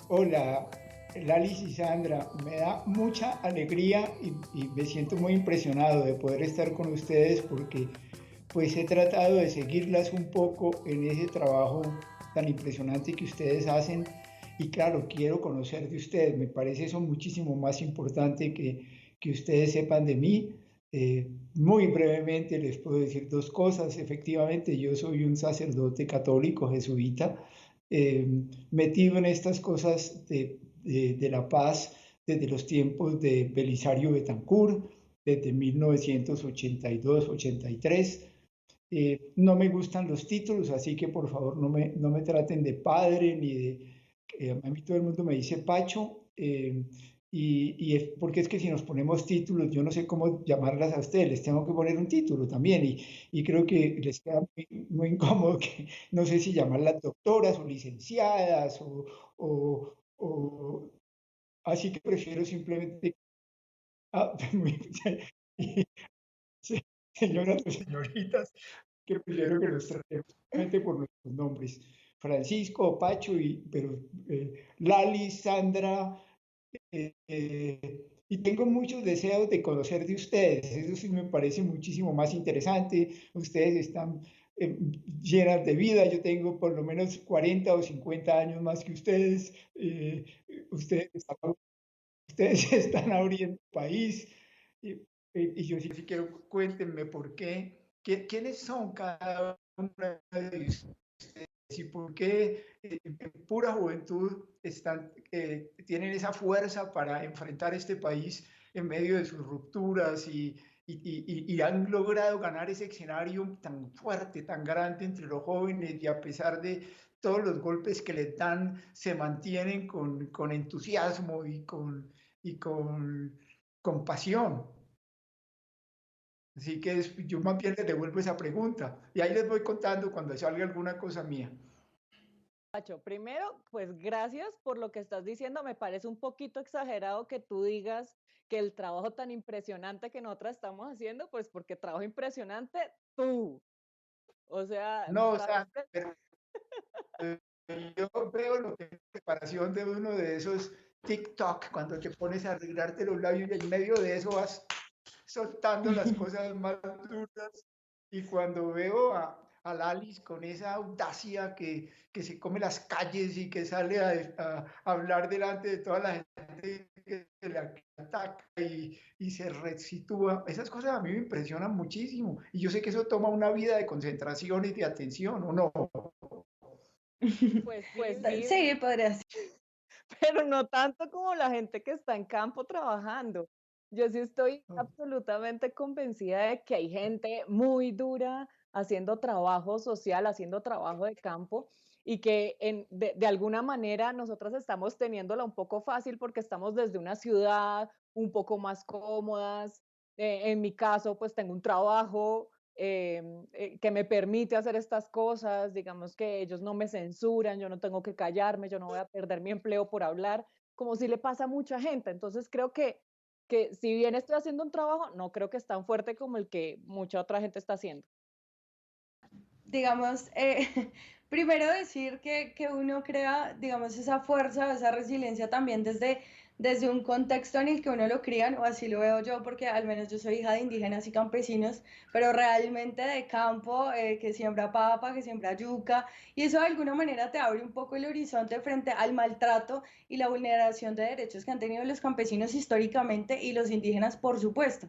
Hola, Lalis y Sandra, me da mucha alegría y me siento muy impresionado de poder estar con ustedes porque pues he tratado de seguirlas un poco en ese trabajo tan impresionante que ustedes hacen y claro, quiero conocer de ustedes, me parece eso muchísimo más importante que ustedes sepan de mí. Muy brevemente les puedo decir dos cosas. Efectivamente, yo soy un sacerdote católico jesuita, eh, metido en estas cosas de la paz desde los tiempos de Belisario Betancourt, desde 1982-83. No me gustan los títulos, así que por favor no me traten de padre ni de... a mí todo el mundo me dice Pacho, porque es que si nos ponemos títulos, yo no sé cómo llamarlas a ustedes, les tengo que poner un título también y creo que les queda muy incómodo que no sé si llamarlas doctoras o licenciadas o así que prefiero simplemente... Ah, sí, señoras o señoritas, que prefiero que los tratemos solamente por nuestros nombres. Francisco, Pacho, pero Lali, Sandra, y tengo muchos deseos de conocer de ustedes. Eso sí me parece muchísimo más interesante. Ustedes están llenas de vida. Yo tengo por lo menos 40 o 50 años más que ustedes. Ustedes están, ustedes están abriendo país. Y, y yo sí quiero, cuéntenme por qué, quiénes son cada uno de ustedes y por qué en pura juventud tienen esa fuerza para enfrentar este país en medio de sus rupturas y han logrado ganar ese escenario tan fuerte, tan grande entre los jóvenes y a pesar de todos los golpes que les dan, se mantienen con entusiasmo y con pasión. Así que yo más bien les devuelvo esa pregunta y ahí les voy contando cuando salga alguna cosa mía. Pacho, primero, pues gracias por lo que estás diciendo. Me parece un poquito exagerado que tú digas que el trabajo tan impresionante que nosotras estamos haciendo, pues porque trabajo impresionante tú. O sea, No, o trabajo sea, pero yo veo lo que es preparación de uno de esos TikTok, cuando te pones a arreglarte los labios y en medio de eso vas soltando las cosas más duras. Y cuando veo a Lalis con esa audacia que se come las calles y que sale a hablar delante de toda la gente que le ataca y se resitúa, esas cosas a mí me impresionan muchísimo. Y yo sé que eso toma una vida de concentración y de atención, ¿o no? pues sí, Sí, podría ser. pero no tanto como la gente que está en campo trabajando. Yo sí estoy No. absolutamente convencida de que hay gente muy dura haciendo trabajo social, haciendo trabajo de campo y que de alguna manera nosotras estamos teniéndola un poco fácil porque estamos desde una ciudad un poco más cómodas. En mi caso, pues tengo un trabajo que me permite hacer estas cosas, digamos que ellos no me censuran, yo no tengo que callarme, yo no voy a perder mi empleo por hablar, como si le pasa a mucha gente. Entonces creo que si bien estoy haciendo un trabajo, no creo que es tan fuerte como el que mucha otra gente está haciendo. Digamos, primero decir que uno crea, digamos, esa fuerza, esa resiliencia también desde un contexto en el que uno lo crían, o así lo veo yo, porque al menos yo soy hija de indígenas y campesinos, pero realmente de campo, que siembra papa, que siembra yuca, y eso de alguna manera te abre un poco el horizonte frente al maltrato y la vulneración de derechos que han tenido los campesinos históricamente y los indígenas, por supuesto.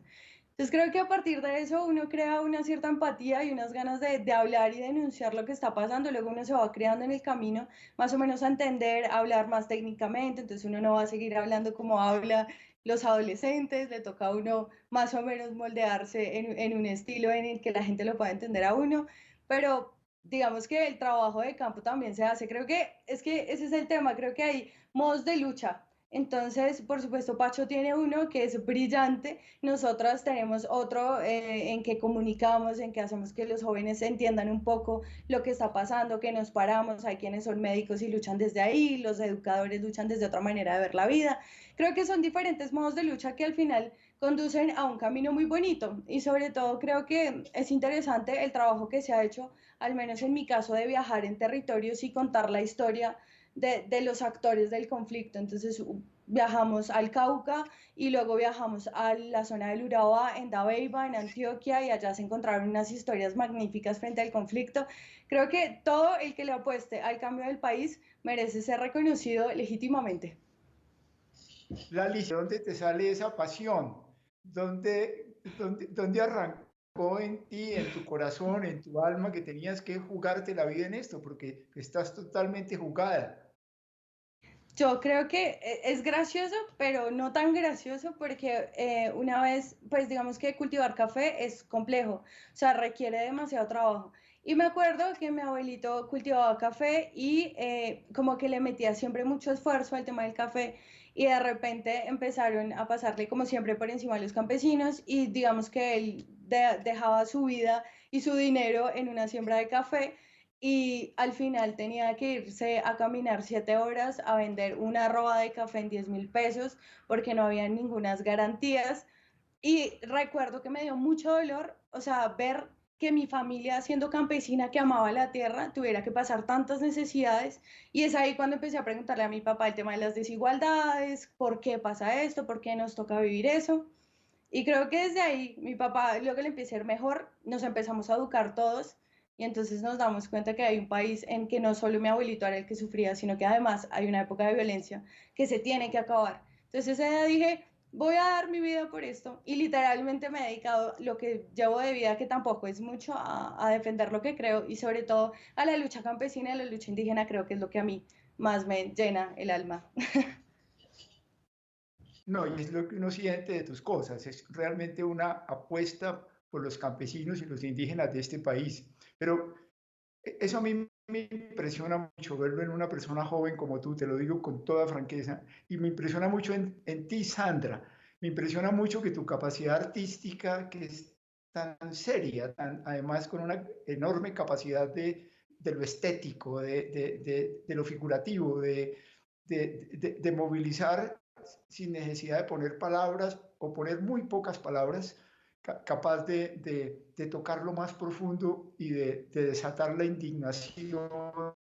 Entonces creo que a partir de eso uno crea una cierta empatía y unas ganas de hablar y denunciar lo que está pasando. Luego uno se va creando en el camino más o menos a entender, a hablar más técnicamente. Entonces uno no va a seguir hablando como habla los adolescentes. Le toca a uno más o menos moldearse en un estilo en el que la gente lo pueda entender a uno. Pero digamos que el trabajo de campo también se hace. Creo que es que ese es el tema. Creo que hay modos de lucha. Entonces, por supuesto, Pacho tiene uno que es brillante, nosotras tenemos otro en que comunicamos, en que hacemos que los jóvenes entiendan un poco lo que está pasando, que nos paramos, hay quienes son médicos y luchan desde ahí, los educadores luchan desde otra manera de ver la vida. Creo que son diferentes modos de lucha que al final conducen a un camino muy bonito y sobre todo creo que es interesante el trabajo que se ha hecho, al menos en mi caso, de viajar en territorios y contar la historia de los actores del conflicto. Entonces viajamos al Cauca y luego viajamos a la zona del Urabá, en Dabeiba, en Antioquia, y allá se encontraron unas historias magníficas frente al conflicto. Creo que todo el que le apueste al cambio del país merece ser reconocido legítimamente. Lali, ¿de dónde te sale esa pasión? ¿Dónde arrancó en ti, en tu corazón, en tu alma, que tenías que jugarte la vida en esto? Porque estás totalmente jugada. Yo creo que es gracioso, pero no tan gracioso porque una vez, pues digamos que cultivar café es complejo, o sea, requiere demasiado trabajo. Y me acuerdo que mi abuelito cultivaba café y como que le metía siempre mucho esfuerzo al tema del café y de repente empezaron a pasarle como siempre por encima a los campesinos y digamos que él dejaba su vida y su dinero en una siembra de café y al final tenía que irse a caminar 7 horas a vender una roba de café en 10.000 pesos porque no había ninguna garantías. Y recuerdo que me dio mucho dolor, o sea, ver que mi familia, siendo campesina que amaba la tierra, tuviera que pasar tantas necesidades. Y es ahí cuando empecé a preguntarle a mi papá el tema de las desigualdades, por qué pasa esto, por qué nos toca vivir eso. Y creo que desde ahí mi papá, luego que le empecé a ir mejor, nos empezamos a educar todos y entonces nos damos cuenta que hay un país en que no solo mi abuelito era el que sufría, sino que además hay una época de violencia que se tiene que acabar. Entonces ese día dije, voy a dar mi vida por esto y literalmente me he dedicado lo que llevo de vida, que tampoco es mucho, a defender lo que creo y sobre todo a la lucha campesina y a la lucha indígena, creo que es lo que a mí más me llena el alma. No, y es lo que uno siente de tus cosas, es realmente una apuesta por los campesinos y los indígenas de este país. Pero eso a mí me impresiona mucho verlo en una persona joven como tú, te lo digo con toda franqueza, y me impresiona mucho en ti, Sandra. Me impresiona mucho que tu capacidad artística, que es tan seria, además con una enorme capacidad de lo estético, de lo figurativo, de movilizar sin necesidad de poner palabras o poner muy pocas palabras, capaz de tocar lo más profundo y de desatar la indignación,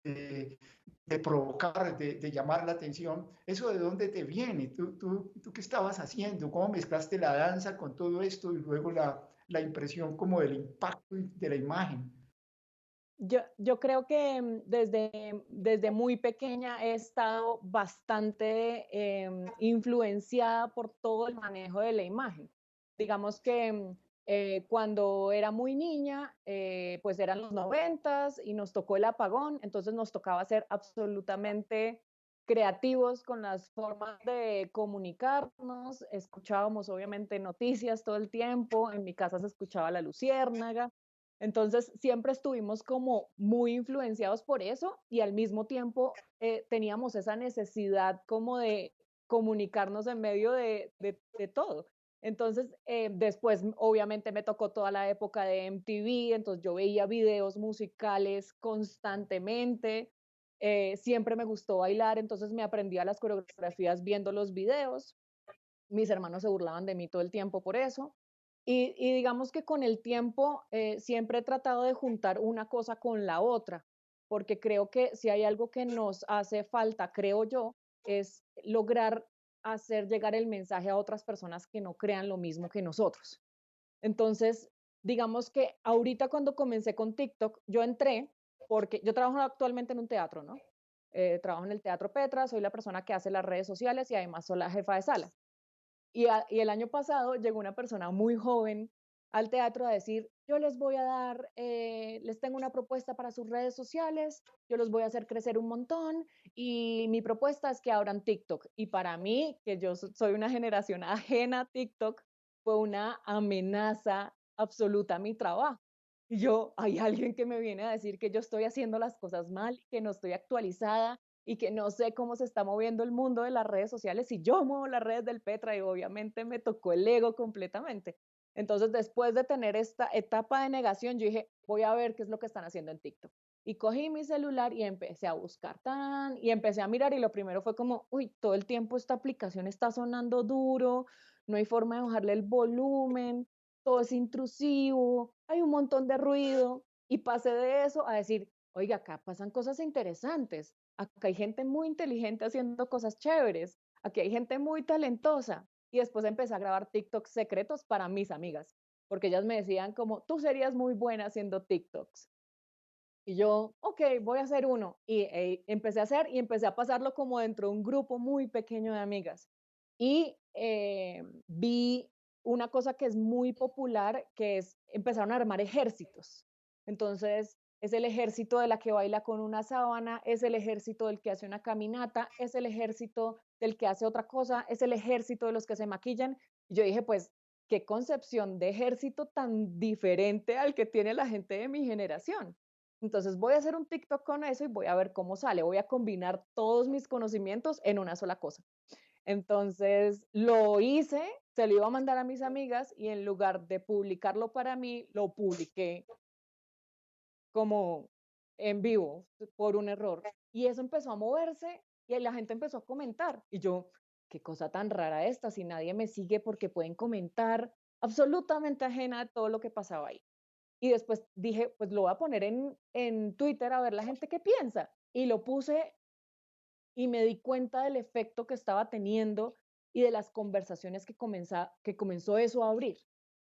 de provocar, llamar la atención. ¿Eso de dónde te viene? ¿Tú qué estabas haciendo? ¿Cómo mezclaste la danza con todo esto y luego la impresión como del impacto de la imagen? Yo creo que desde muy pequeña he estado bastante influenciada por todo el manejo de la imagen. Digamos que cuando era muy niña, pues eran los 90s y nos tocó el apagón, entonces nos tocaba ser absolutamente creativos con las formas de comunicarnos. Escuchábamos obviamente noticias todo el tiempo, en mi casa se escuchaba La Luciérnaga. Entonces, siempre estuvimos como muy influenciados por eso y al mismo tiempo teníamos esa necesidad como de comunicarnos en medio de todo. Entonces, después obviamente me tocó toda la época de MTV, entonces yo veía videos musicales constantemente, siempre me gustó bailar, entonces me aprendía las coreografías viendo los videos. Mis hermanos se burlaban de mí todo el tiempo por eso. Y digamos que con el tiempo siempre he tratado de juntar una cosa con la otra, porque creo que si hay algo que nos hace falta, creo yo, es lograr hacer llegar el mensaje a otras personas que no crean lo mismo que nosotros. Entonces, digamos que ahorita cuando comencé con TikTok, yo entré porque yo trabajo actualmente en un teatro, ¿no? Trabajo en el Teatro Petra, soy la persona que hace las redes sociales y además soy la jefa de sala. Y el año pasado llegó una persona muy joven al teatro a decir, yo les voy a dar, les tengo una propuesta para sus redes sociales, yo los voy a hacer crecer un montón y mi propuesta es que abran TikTok. Y para mí, que yo soy una generación ajena a TikTok, fue una amenaza absoluta a mi trabajo. Y yo, hay alguien que me viene a decir que yo estoy haciendo las cosas mal, que no estoy actualizada, y que no sé cómo se está moviendo el mundo de las redes sociales y yo muevo las redes del Petra y obviamente me tocó el ego completamente. Entonces, después de tener esta etapa de negación, yo dije, voy a ver qué es lo que están haciendo en TikTok. Y cogí mi celular y empecé a buscar y empecé a mirar y lo primero fue como, uy, todo el tiempo esta aplicación está sonando duro, no hay forma de bajarle el volumen, todo es intrusivo, hay un montón de ruido y pasé de eso a decir, oiga, acá pasan cosas interesantes, acá hay gente muy inteligente haciendo cosas chéveres, aquí hay gente muy talentosa. Y después empecé a grabar TikToks secretos para mis amigas, porque ellas me decían como, tú serías muy buena haciendo TikToks. Y yo, ok, voy a hacer uno. Y empecé a hacer y empecé a pasarlo como dentro de un grupo muy pequeño de amigas. Y vi una cosa que es muy popular, que es empezaron a armar ejércitos. Entonces, es el ejército de la que baila con una sábana, es el ejército del que hace una caminata, es el ejército del que hace otra cosa, es el ejército de los que se maquillan. Y yo dije, pues, qué concepción de ejército tan diferente al que tiene la gente de mi generación. Entonces voy a hacer un TikTok con eso y voy a ver cómo sale. Voy a combinar todos mis conocimientos en una sola cosa. Entonces lo hice, se lo iba a mandar a mis amigas y en lugar de publicarlo para mí, lo publiqué como en vivo por un error. Y eso empezó a moverse y la gente empezó a comentar. Y yo, qué cosa tan rara esta, si nadie me sigue porque pueden comentar, absolutamente ajena a todo lo que pasaba ahí. Y después dije, pues lo voy a poner en Twitter a ver la gente qué piensa. Y lo puse y me di cuenta del efecto que estaba teniendo y de las conversaciones que comenzó eso a abrir.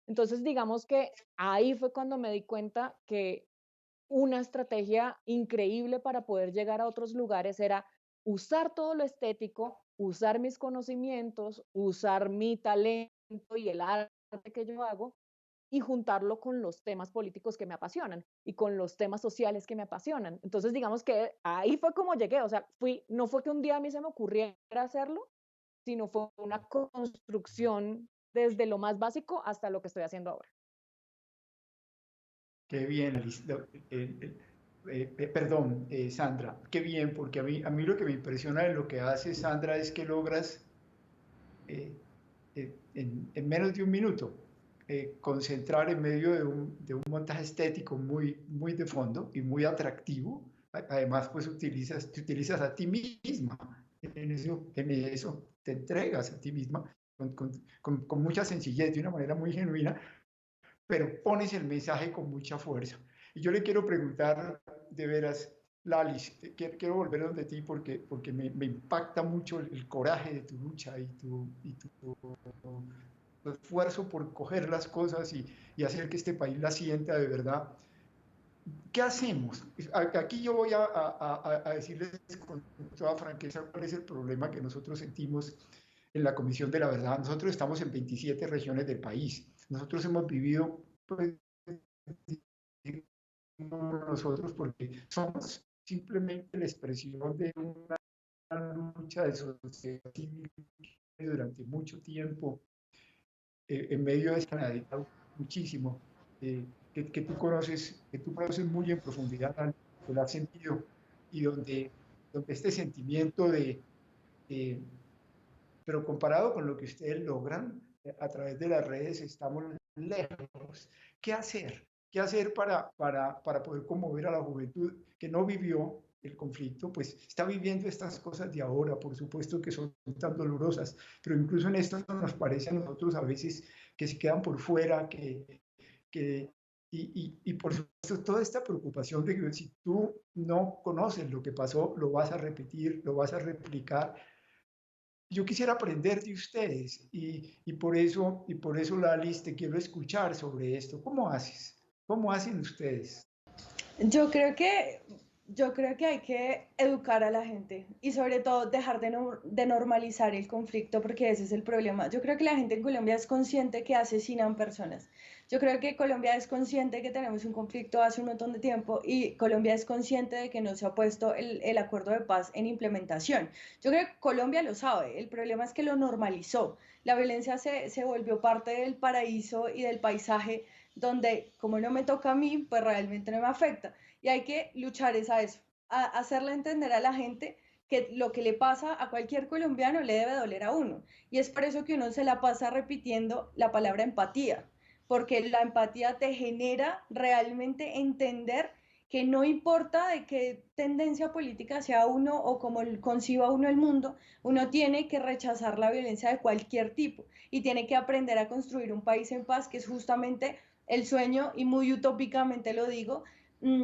Entonces, digamos que ahí fue cuando me di cuenta que una estrategia increíble para poder llegar a otros lugares era usar todo lo estético, usar mis conocimientos, usar mi talento y el arte que yo hago y juntarlo con los temas políticos que me apasionan y con los temas sociales que me apasionan. Entonces, digamos que ahí fue como llegué, o sea, no fue que un día a mí se me ocurriera hacerlo, sino fue una construcción desde lo más básico hasta lo que estoy haciendo ahora. Qué bien, perdón, Sandra, qué bien, porque a mí lo que me impresiona de lo que hace Sandra es que logras eh, en menos de un minuto concentrar en medio de un montaje estético muy de fondo y muy atractivo. Además, pues te utilizas a ti misma, en eso te entregas a ti misma con mucha sencillez, de una manera muy genuina, pero pones el mensaje con mucha fuerza. Y yo le quiero preguntar, de veras, Lalis, quiero volver donde ti porque me impacta mucho el coraje de tu lucha tu esfuerzo por coger las cosas y hacer que este país las sienta de verdad. ¿Qué hacemos? Aquí yo voy a decirles con toda franqueza cuál es el problema que nosotros sentimos en la Comisión de la Verdad. Nosotros estamos en 27 regiones del país. Nosotros hemos vivido, pues, nosotros porque somos simplemente la expresión de una lucha de sociedad civil durante mucho tiempo en medio de esta nadie muchísimo, que tú conoces muy en profundidad, que lo has sentido, y donde este sentimiento eh, pero comparado con lo que ustedes logran a través de las redes, estamos lejos. ¿Qué hacer? ¿Qué hacer para poder conmover a la juventud que no vivió el conflicto? Pues está viviendo estas cosas de ahora, por supuesto que son tan dolorosas, pero incluso en esto nos parece a nosotros a veces que se quedan por fuera, que y por supuesto toda esta preocupación de que si tú no conoces lo que pasó, lo vas a repetir, lo vas a replicar. Yo quisiera aprender de ustedes y por eso Lali, te quiero escuchar sobre esto. ¿Cómo haces? ¿Cómo hacen ustedes? Yo creo que, yo creo que hay que educar a la gente y sobre todo dejar de normalizar el conflicto porque ese es el problema. Yo creo que la gente en Colombia es consciente que asesinan personas. Yo creo que Colombia es consciente que tenemos un conflicto hace un montón de tiempo y Colombia es consciente de que no se ha puesto el acuerdo de paz en implementación. Yo creo que Colombia lo sabe, el problema es que lo normalizó. La violencia se volvió parte del paraíso y del paisaje donde como no me toca a mí, pues realmente no me afecta. Y hay que luchar es a eso, a hacerle entender a la gente que lo que le pasa a cualquier colombiano le debe doler a uno. Y es por eso que uno se la pasa repitiendo la palabra empatía, porque la empatía te genera realmente entender que no importa de qué tendencia política sea uno o cómo conciba uno el mundo, uno tiene que rechazar la violencia de cualquier tipo y tiene que aprender a construir un país en paz, que es justamente el sueño, y muy utópicamente lo digo,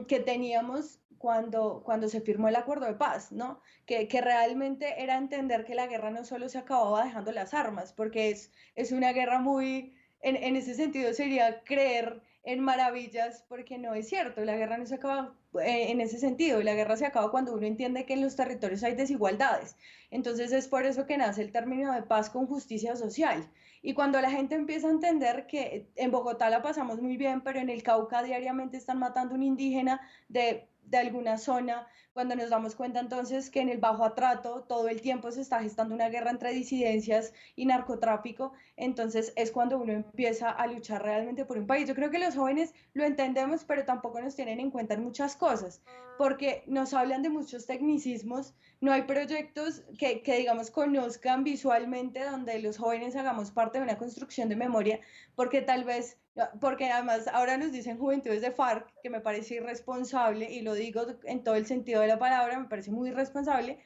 que teníamos cuando se firmó el acuerdo de paz, ¿no? Que realmente era entender que la guerra no solo se acababa dejando las armas, porque es una guerra muy, en ese sentido sería creer en maravillas, porque no es cierto, la guerra no se acaba en ese sentido, la guerra se acaba cuando uno entiende que en los territorios hay desigualdades. Entonces es por eso que nace el término de paz con justicia social. Y cuando la gente empieza a entender que en Bogotá la pasamos muy bien, pero en el Cauca diariamente están matando un indígena de alguna zona, cuando nos damos cuenta entonces que en el Bajo Atrato todo el tiempo se está gestando una guerra entre disidencias y narcotráfico, entonces es cuando uno empieza a luchar realmente por un país. Yo creo que los jóvenes lo entendemos, pero tampoco nos tienen en cuenta en muchas cosas, porque nos hablan de muchos tecnicismos, no hay proyectos que digamos conozcan visualmente donde los jóvenes hagamos parte de una construcción de memoria, porque tal vez, porque además ahora nos dicen juventudes de FARC, que me parece irresponsable, y lo digo en todo el sentido de la palabra, me parece muy irresponsable,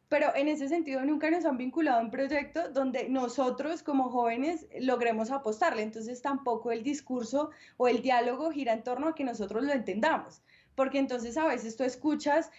pero en ese sentido nunca nos han vinculado a un proyecto donde nosotros como jóvenes logremos apostarle. Entonces tampoco el discurso o el diálogo gira en torno a que nosotros lo entendamos. Porque entonces a veces tú escuchas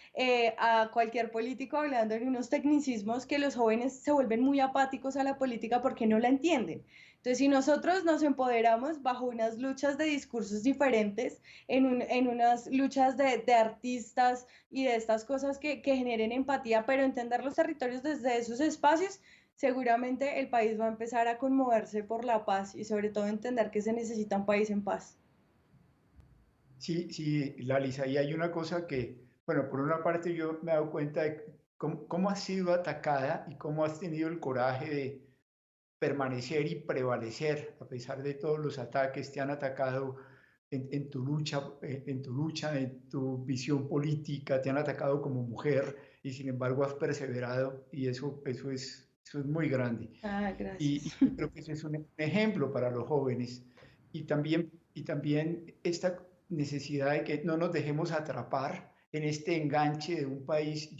a cualquier político hablando en unos tecnicismos que los jóvenes se vuelven muy apáticos a la política porque no la entienden. Entonces, si nosotros nos empoderamos bajo unas luchas de discursos diferentes, en unas luchas de artistas, y de estas cosas que generen empatía, pero entender los territorios desde esos espacios, seguramente el país va a empezar a conmoverse por la paz y sobre todo entender que se necesita un país en paz. Sí, sí, Lalisa, y hay una cosa que, bueno, por una parte yo me he dado cuenta de cómo has sido atacada y cómo has tenido el coraje de permanecer y prevalecer a pesar de todos los ataques. Te han atacado en tu visión política, te han atacado como mujer y sin embargo has perseverado y eso es muy grande. Ah, Y gracias. yo creo que ese es un ejemplo para los jóvenes. Y también esta necesidad de que no nos dejemos atrapar en este enganche de un país,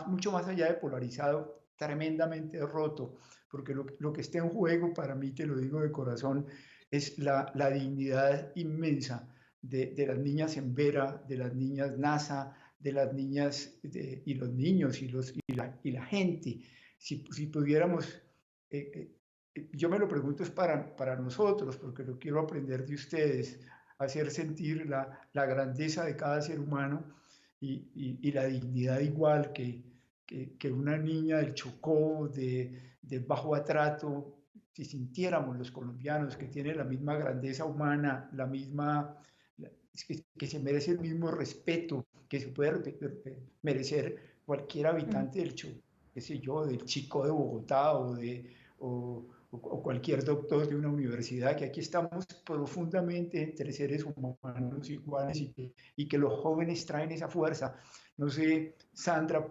mucho más allá de polarizado, tremendamente roto, porque lo que está en juego, para mí, te lo digo de corazón, es la dignidad inmensa de las niñas en Vera, de las niñas NASA, de las niñas y los niños y la gente. Si pudiéramos eh, yo me lo pregunto es para nosotros, porque lo quiero aprender de ustedes, hacer sentir la grandeza de cada ser humano y la dignidad igual que una niña del Chocó, del Bajo Atrato, si sintiéramos los colombianos que tienen la misma grandeza humana, que se merece el mismo respeto que se puede merecer cualquier habitante del Chocó, qué sé yo, del Chico de Bogotá o cualquier doctor de una universidad, que aquí estamos profundamente entre seres humanos iguales y que los jóvenes traen esa fuerza. No sé, Sandra,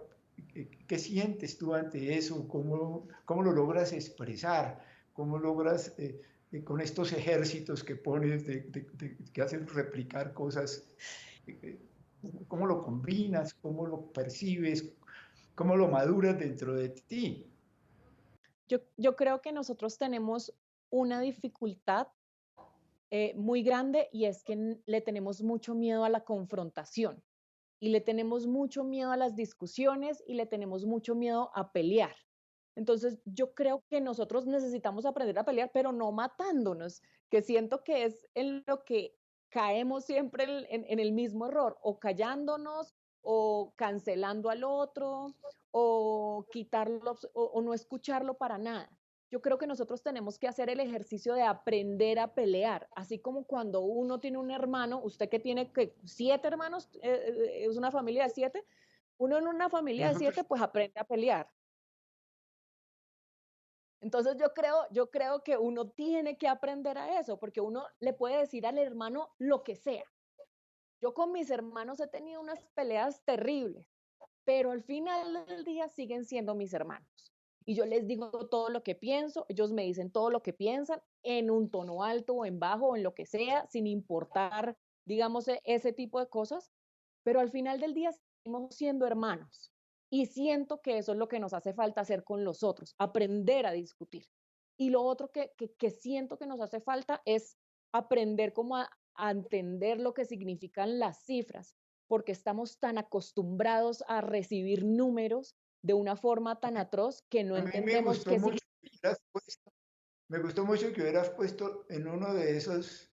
¿qué sientes tú ante eso? ¿Cómo lo logras expresar? ¿Cómo logras con estos ejércitos que pones, que hacen replicar cosas? eh, ¿Cómo lo combinas? ¿Cómo lo percibes? ¿Cómo lo maduras dentro de ti? Yo creo que nosotros tenemos una dificultad muy grande y es que le tenemos mucho miedo a la confrontación y le tenemos mucho miedo a las discusiones y le tenemos mucho miedo a pelear. Entonces, yo creo que nosotros necesitamos aprender a pelear, pero no matándonos, que siento que es en lo que caemos siempre en el mismo error, o callándonos, o cancelando al otro, o quitarlo, o no escucharlo para nada. Yo creo que nosotros tenemos que hacer el ejercicio de aprender a pelear, así como cuando uno tiene un hermano, usted que tiene que 7 hermanos, es una familia de 7, uno en una familia de Nosotros 7 pues aprende a pelear. Entonces yo creo que uno tiene que aprender a eso, porque uno le puede decir al hermano lo que sea. Yo con mis hermanos he tenido unas peleas terribles, pero al final del día siguen siendo mis hermanos. Y yo les digo todo lo que pienso, ellos me dicen todo lo que piensan en un tono alto o en bajo o en lo que sea, sin importar, digamos, ese tipo de cosas, pero al final del día seguimos siendo hermanos. Y siento que eso es lo que nos hace falta hacer con los otros, aprender a discutir. Y lo otro que siento que nos hace falta es aprender cómo a entender lo que significan las cifras, porque estamos tan acostumbrados a recibir números de una forma tan atroz que no A mí me entendemos gustó qué mucho significa. que hubieras puesto, me gustó mucho que hubieras puesto en uno de esos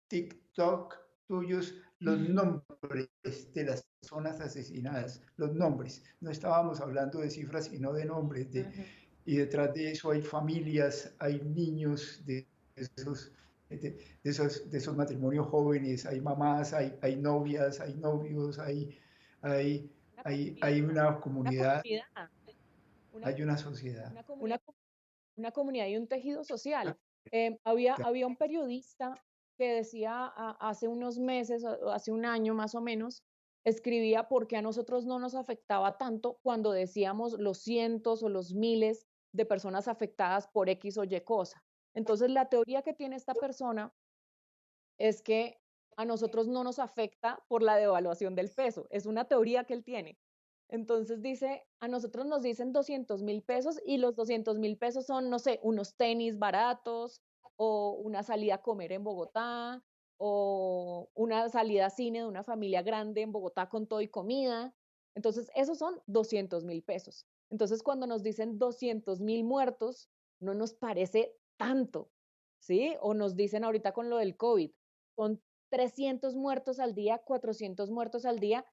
TikTok tuyos los nombres de las personas asesinadas, los nombres. No estábamos hablando de cifras, sino de nombres. Y detrás de eso hay familias, hay niños esos, de esos matrimonios jóvenes, hay mamás, hay novias, hay novios, hay, hay una Una comunidad, comunidad, una, hay una sociedad. una, una comunidad y un tejido social. Claro. Había un periodista que decía hace unos meses, hace un año más o menos, escribía por qué a nosotros no nos afectaba tanto cuando decíamos los cientos o los miles de personas afectadas por X o Y cosa. Entonces, la teoría que tiene esta persona es que a nosotros no nos afecta por la devaluación del peso. Es una teoría que él tiene. Entonces dice, a nosotros nos dicen 200.000 pesos y los 200.000 pesos son, no sé, unos tenis baratos o una salida a comer en Bogotá o una salida a cine de una familia grande en Bogotá con todo y comida. Entonces, esos son 200.000 pesos. Entonces, cuando nos dicen 200.000 muertos, no nos parece tanto, ¿sí? O nos dicen ahorita con lo del COVID, con 300 muertos al día, 400 muertos al día,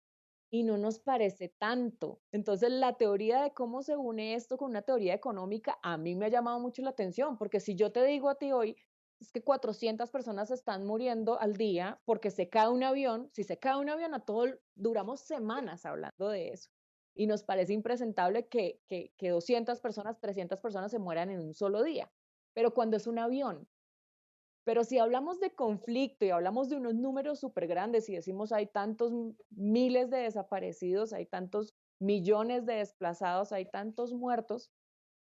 y no nos parece tanto. Entonces, la teoría de cómo se une esto con una teoría económica a mí me ha llamado mucho la atención, porque si yo te digo a ti hoy, es que 400 personas están muriendo al día porque se cae un avión, si se cae un avión a todo, duramos semanas hablando de eso. Y nos parece impresentable que 200 personas, 300 personas se mueran en un solo día. Pero cuando es un avión, pero si hablamos de conflicto y hablamos de unos números súper grandes y decimos hay tantos miles de desaparecidos, hay tantos millones de desplazados, hay tantos muertos,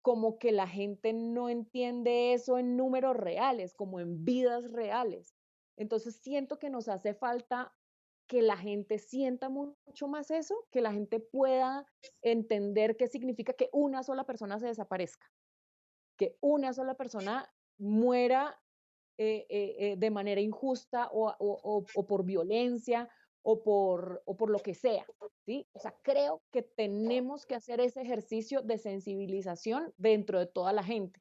como que la gente no entiende eso en números reales, como en vidas reales. Entonces siento que nos hace falta que la gente sienta mucho más eso, que la gente pueda entender qué significa que una sola persona se desaparezca, que una sola persona muera de manera injusta o por violencia o por lo que sea, ¿sí? O sea, creo que tenemos que hacer ese ejercicio de sensibilización dentro de toda la gente.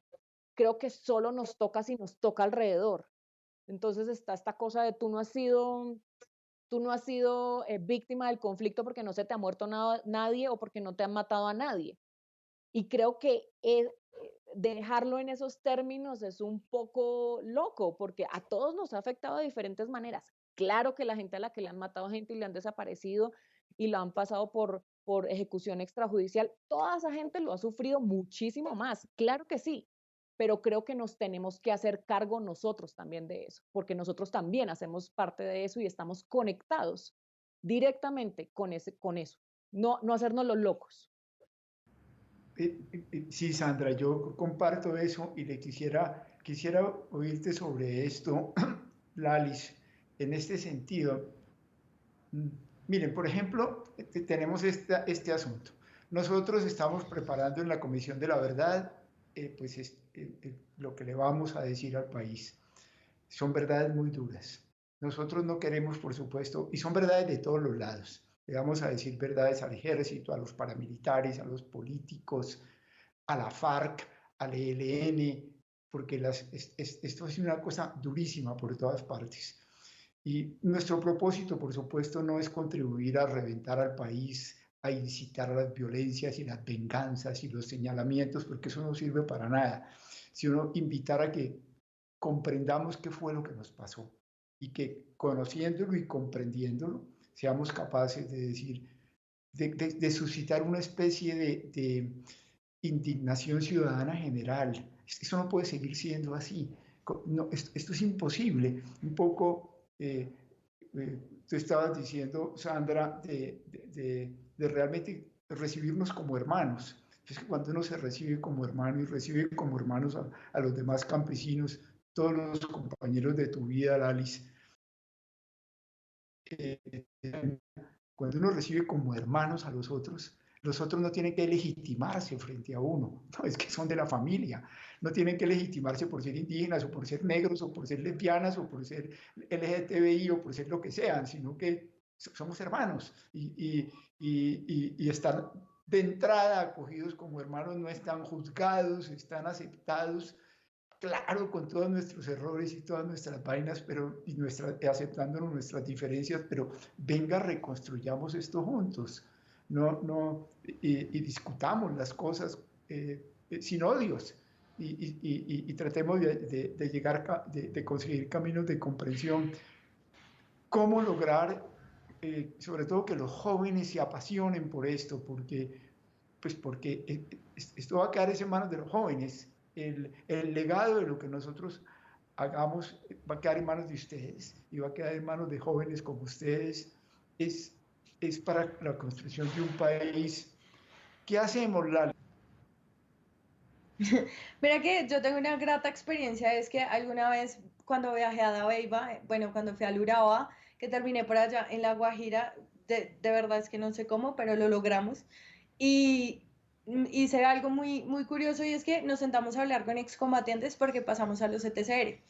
Creo que solo nos toca si nos toca alrededor. Entonces está esta cosa de tú no has sido víctima del conflicto porque no se te ha muerto nadie o porque no te han matado a nadie. Y creo que dejarlo en esos términos es un poco loco, porque a todos nos ha afectado de diferentes maneras. Claro que la gente a la que le han matado gente y le han desaparecido y lo han pasado por ejecución extrajudicial, toda esa gente lo ha sufrido muchísimo más, claro que sí, pero creo que nos tenemos que hacer cargo nosotros también de eso, porque nosotros también hacemos parte de eso y estamos conectados directamente con eso, no hacernos los locos. Sí, Sandra, yo comparto eso y le quisiera oírte sobre esto, Lalis, en este sentido. Mm, Miren, por ejemplo, tenemos este asunto. Nosotros estamos preparando en la Comisión de la Verdad, pues lo que le vamos a decir al país. Son verdades muy duras. Nosotros no queremos, por supuesto, y son verdades de todos los lados. Le vamos a decir verdades al ejército, a los paramilitares, a los políticos, a la FARC, al ELN, porque esto es una cosa durísima por todas partes. Y nuestro propósito, por supuesto, no es contribuir a reventar al país, a incitar a las violencias y las venganzas y los señalamientos, porque eso no sirve para nada, sino invitar a que comprendamos qué fue lo que nos pasó y que conociéndolo y comprendiéndolo, seamos capaces de decir, de suscitar una especie de indignación ciudadana general. Eso no puede seguir siendo así. No, esto es imposible. Un poco, tú estabas diciendo, Sandra, de realmente recibirnos como hermanos. Es que cuando uno se recibe como hermano y recibe como hermanos a los demás campesinos, todos los compañeros de tu vida, Lalis, eh, cuando uno recibe como hermanos a los otros no tienen que legitimarse frente a uno, no, es que son de la familia, no tienen que legitimarse por ser indígenas o por ser negros o por ser lesbianas o por ser LGTBI o por ser lo que sean, sino que somos hermanos y están de entrada acogidos como hermanos, no están juzgados, están aceptados, claro, con todos nuestros errores y todas nuestras vainas, pero aceptándonos nuestras diferencias, pero venga, reconstruyamos esto juntos, y discutamos las cosas sin odios. Y tratemos de llegar, de conseguir caminos de comprensión. ¿Cómo lograr, sobre todo, que los jóvenes se apasionen por esto? Porque esto va a quedar en manos de los jóvenes. El legado de lo que nosotros hagamos va a quedar en manos de ustedes y va a quedar en manos de jóvenes como ustedes. Es para la construcción de un país. ¿Qué hacemos, Lali? Mira que yo tengo una grata experiencia, es que alguna vez cuando viajé a Dabeiba, bueno, cuando fui al Urabá, que terminé por allá en La Guajira, de verdad es que no sé cómo, pero lo logramos. Y hice algo muy, muy curioso y es que nos sentamos a hablar con excombatientes porque pasamos a los ETCR.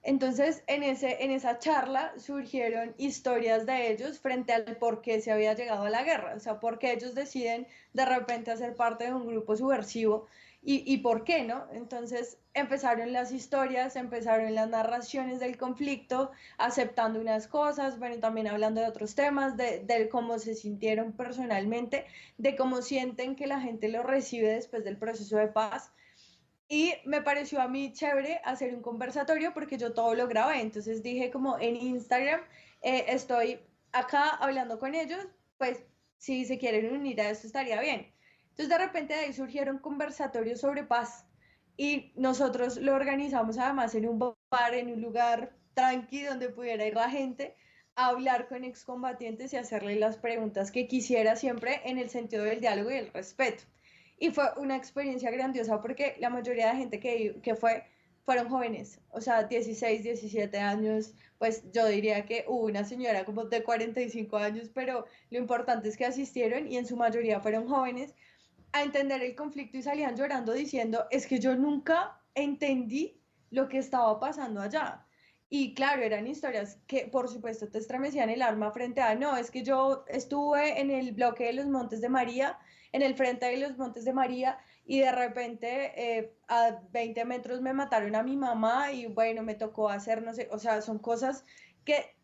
Entonces, en esa charla surgieron historias de ellos frente al por qué se había llegado a la guerra, o sea, por qué ellos deciden de repente hacer parte de un grupo subversivo y por qué, ¿no? Entonces empezaron las historias, empezaron las narraciones del conflicto, aceptando unas cosas, bueno, también hablando de otros temas, de cómo se sintieron personalmente, de cómo sienten que la gente lo recibe después del proceso de paz. Y me pareció a mí chévere hacer un conversatorio porque yo todo lo grabé. Entonces dije como en Instagram, estoy acá hablando con ellos, pues si se quieren unir a esto estaría bien. Entonces de repente de ahí surgieron conversatorios sobre paz y nosotros lo organizamos además en un bar, en un lugar tranqui donde pudiera ir la gente a hablar con excombatientes y hacerle las preguntas que quisiera siempre en el sentido del diálogo y el respeto. Y fue una experiencia grandiosa porque la mayoría de gente que fue fueron jóvenes, o sea, 16, 17 años, pues yo diría que hubo una señora como de 45 años, pero lo importante es que asistieron y en su mayoría fueron jóvenes a entender el conflicto y salían llorando diciendo, es que yo nunca entendí lo que estaba pasando allá. Y claro, eran historias que por supuesto te estremecían el alma frente a, no, es que yo estuve en el bloque de los Montes de María, en el frente de los Montes de María, y de repente a 20 metros me mataron a mi mamá y bueno, me tocó hacer, no sé, o sea, son cosas que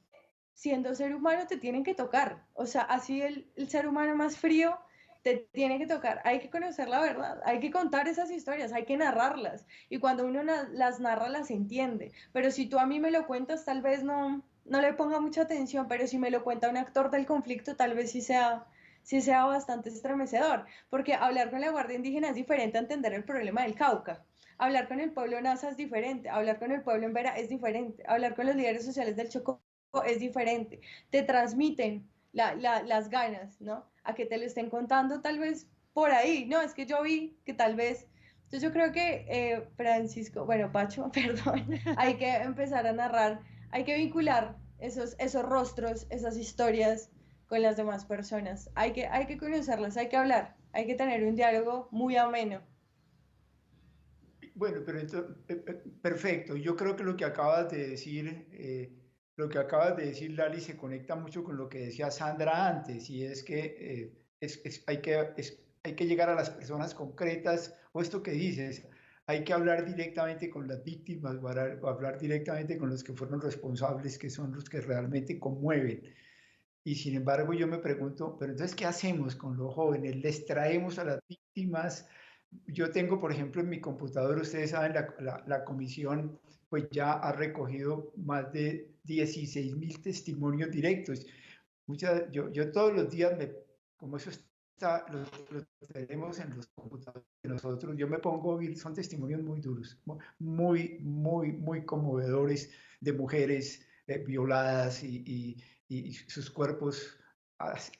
siendo ser humano te tienen que tocar. O sea, así el ser humano más frío te tiene que tocar. Hay que conocer la verdad, hay que contar esas historias, hay que narrarlas. Y cuando uno las narra, las entiende. Pero si tú a mí me lo cuentas, tal vez no le ponga mucha atención, pero si me lo cuenta un actor del conflicto, tal vez sí sea bastante estremecedor. Porque hablar con la Guardia Indígena es diferente a entender el problema del Cauca. Hablar con el pueblo Nasa es diferente, hablar con el pueblo en Vera es diferente, hablar con los líderes sociales del Chocó es diferente, te transmiten las ganas, ¿no? A que te lo estén contando tal vez por ahí, no, es que yo vi que tal vez, entonces yo creo que Francisco, bueno, Pacho, perdón, hay que empezar a narrar, hay que vincular esos rostros, esas historias con las demás personas, hay que conocerlas, hay que hablar, hay que tener un diálogo muy ameno. Bueno, pero perfecto. Yo creo que lo que acabas de decir, Lali, se conecta mucho con lo que decía Sandra antes, y es que hay que llegar a las personas concretas, o esto que dices, hay que hablar directamente con las víctimas, o hablar directamente con los que fueron responsables, que son los que realmente conmueven. Y sin embargo, yo me pregunto, pero entonces, ¿qué hacemos con los jóvenes? ¿Les traemos a las víctimas? Yo tengo, por ejemplo, en mi computador, ustedes saben, la comisión pues ya ha recogido más de 16.000 testimonios directos. Yo todos los días, como eso está, lo tenemos en los computadores de nosotros, yo me pongo a oír, son testimonios muy duros, muy, muy, muy conmovedores de mujeres violadas y sus cuerpos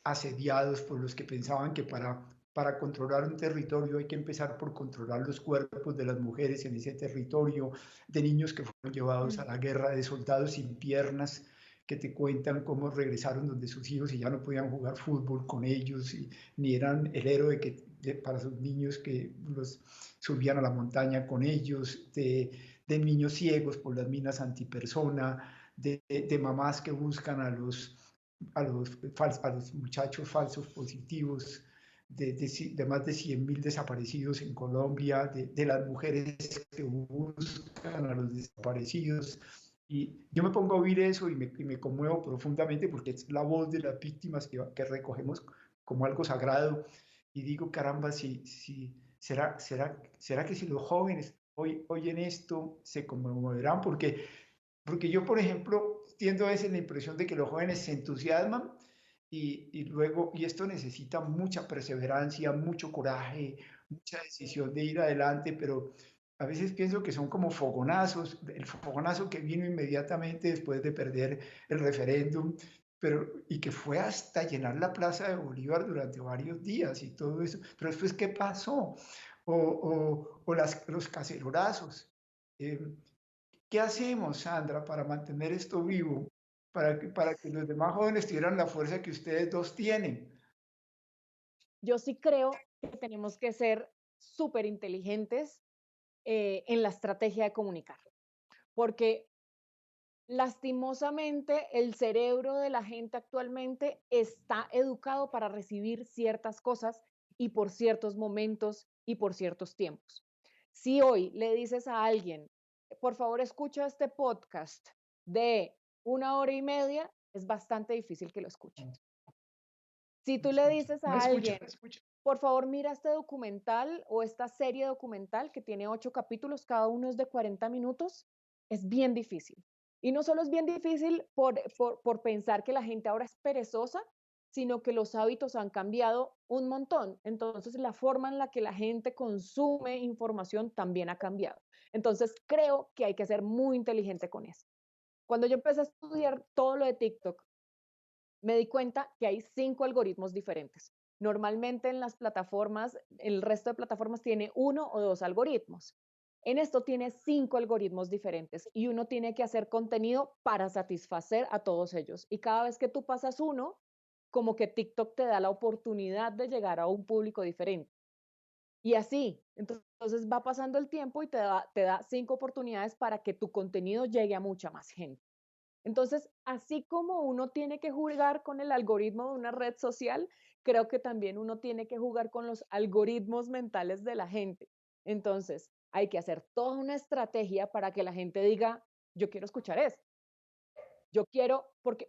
asediados por los que pensaban que para controlar un territorio hay que empezar por controlar los cuerpos de las mujeres en ese territorio, de niños que fueron llevados a la guerra, de soldados sin piernas que te cuentan cómo regresaron donde sus hijos y ya no podían jugar fútbol con ellos, ni eran el héroe para sus niños que los subían a la montaña con ellos, de niños ciegos por las minas antipersona, de mamás que buscan a los a los muchachos falsos positivos, de más de 100.000 desaparecidos en Colombia, de las mujeres que buscan a los desaparecidos. Y yo me pongo a oír eso y me conmuevo profundamente porque es la voz de las víctimas que recogemos como algo sagrado. Y digo, caramba, ¿será que si los jóvenes hoy oyen esto se conmoverán? Porque yo, por ejemplo, tiendo a veces la impresión de que los jóvenes se entusiasman y luego, y esto necesita mucha perseverancia, mucho coraje, mucha decisión de ir adelante, pero a veces pienso que son como fogonazos, el fogonazo que vino inmediatamente después de perder el referéndum, y que fue hasta llenar la Plaza de Bolívar durante varios días y todo eso. Pero después, ¿qué pasó? O los cacerolazos. Eh, ¿Qué hacemos, Sandra, para mantener esto vivo? Para que los demás jóvenes tuvieran la fuerza que ustedes dos tienen. Yo sí creo que tenemos que ser súper inteligentes en la estrategia de comunicar, porque lastimosamente el cerebro de la gente actualmente está educado para recibir ciertas cosas y por ciertos momentos y por ciertos tiempos. Si hoy le dices a alguien, por favor escucha este podcast de 1 hora y media, es bastante difícil que lo escuche. Si No tú le escucha, dices no a escucha, alguien, no escucha. por favor, mira este documental o esta serie documental que tiene 8 capítulos, cada uno es de 40 minutos, es bien difícil. Y no solo es bien difícil por pensar que la gente ahora es perezosa, sino que los hábitos han cambiado un montón. Entonces, la forma en la que la gente consume información también ha cambiado. Entonces, creo que hay que ser muy inteligente con eso. Cuando yo empecé a estudiar todo lo de TikTok, me di cuenta que hay 5 algoritmos diferentes. Normalmente en las plataformas, el resto de plataformas tiene 1 o 2 algoritmos. En esto tiene 5 algoritmos diferentes y uno tiene que hacer contenido para satisfacer a todos ellos. Y cada vez que tú pasas uno, como que TikTok te da la oportunidad de llegar a un público diferente. Y así, entonces va pasando el tiempo y te da 5 oportunidades para que tu contenido llegue a mucha más gente. Entonces, así como uno tiene que jugar con el algoritmo de una red social, creo que también uno tiene que jugar con los algoritmos mentales de la gente. Entonces, hay que hacer toda una estrategia para que la gente diga, yo quiero escuchar esto. Yo quiero,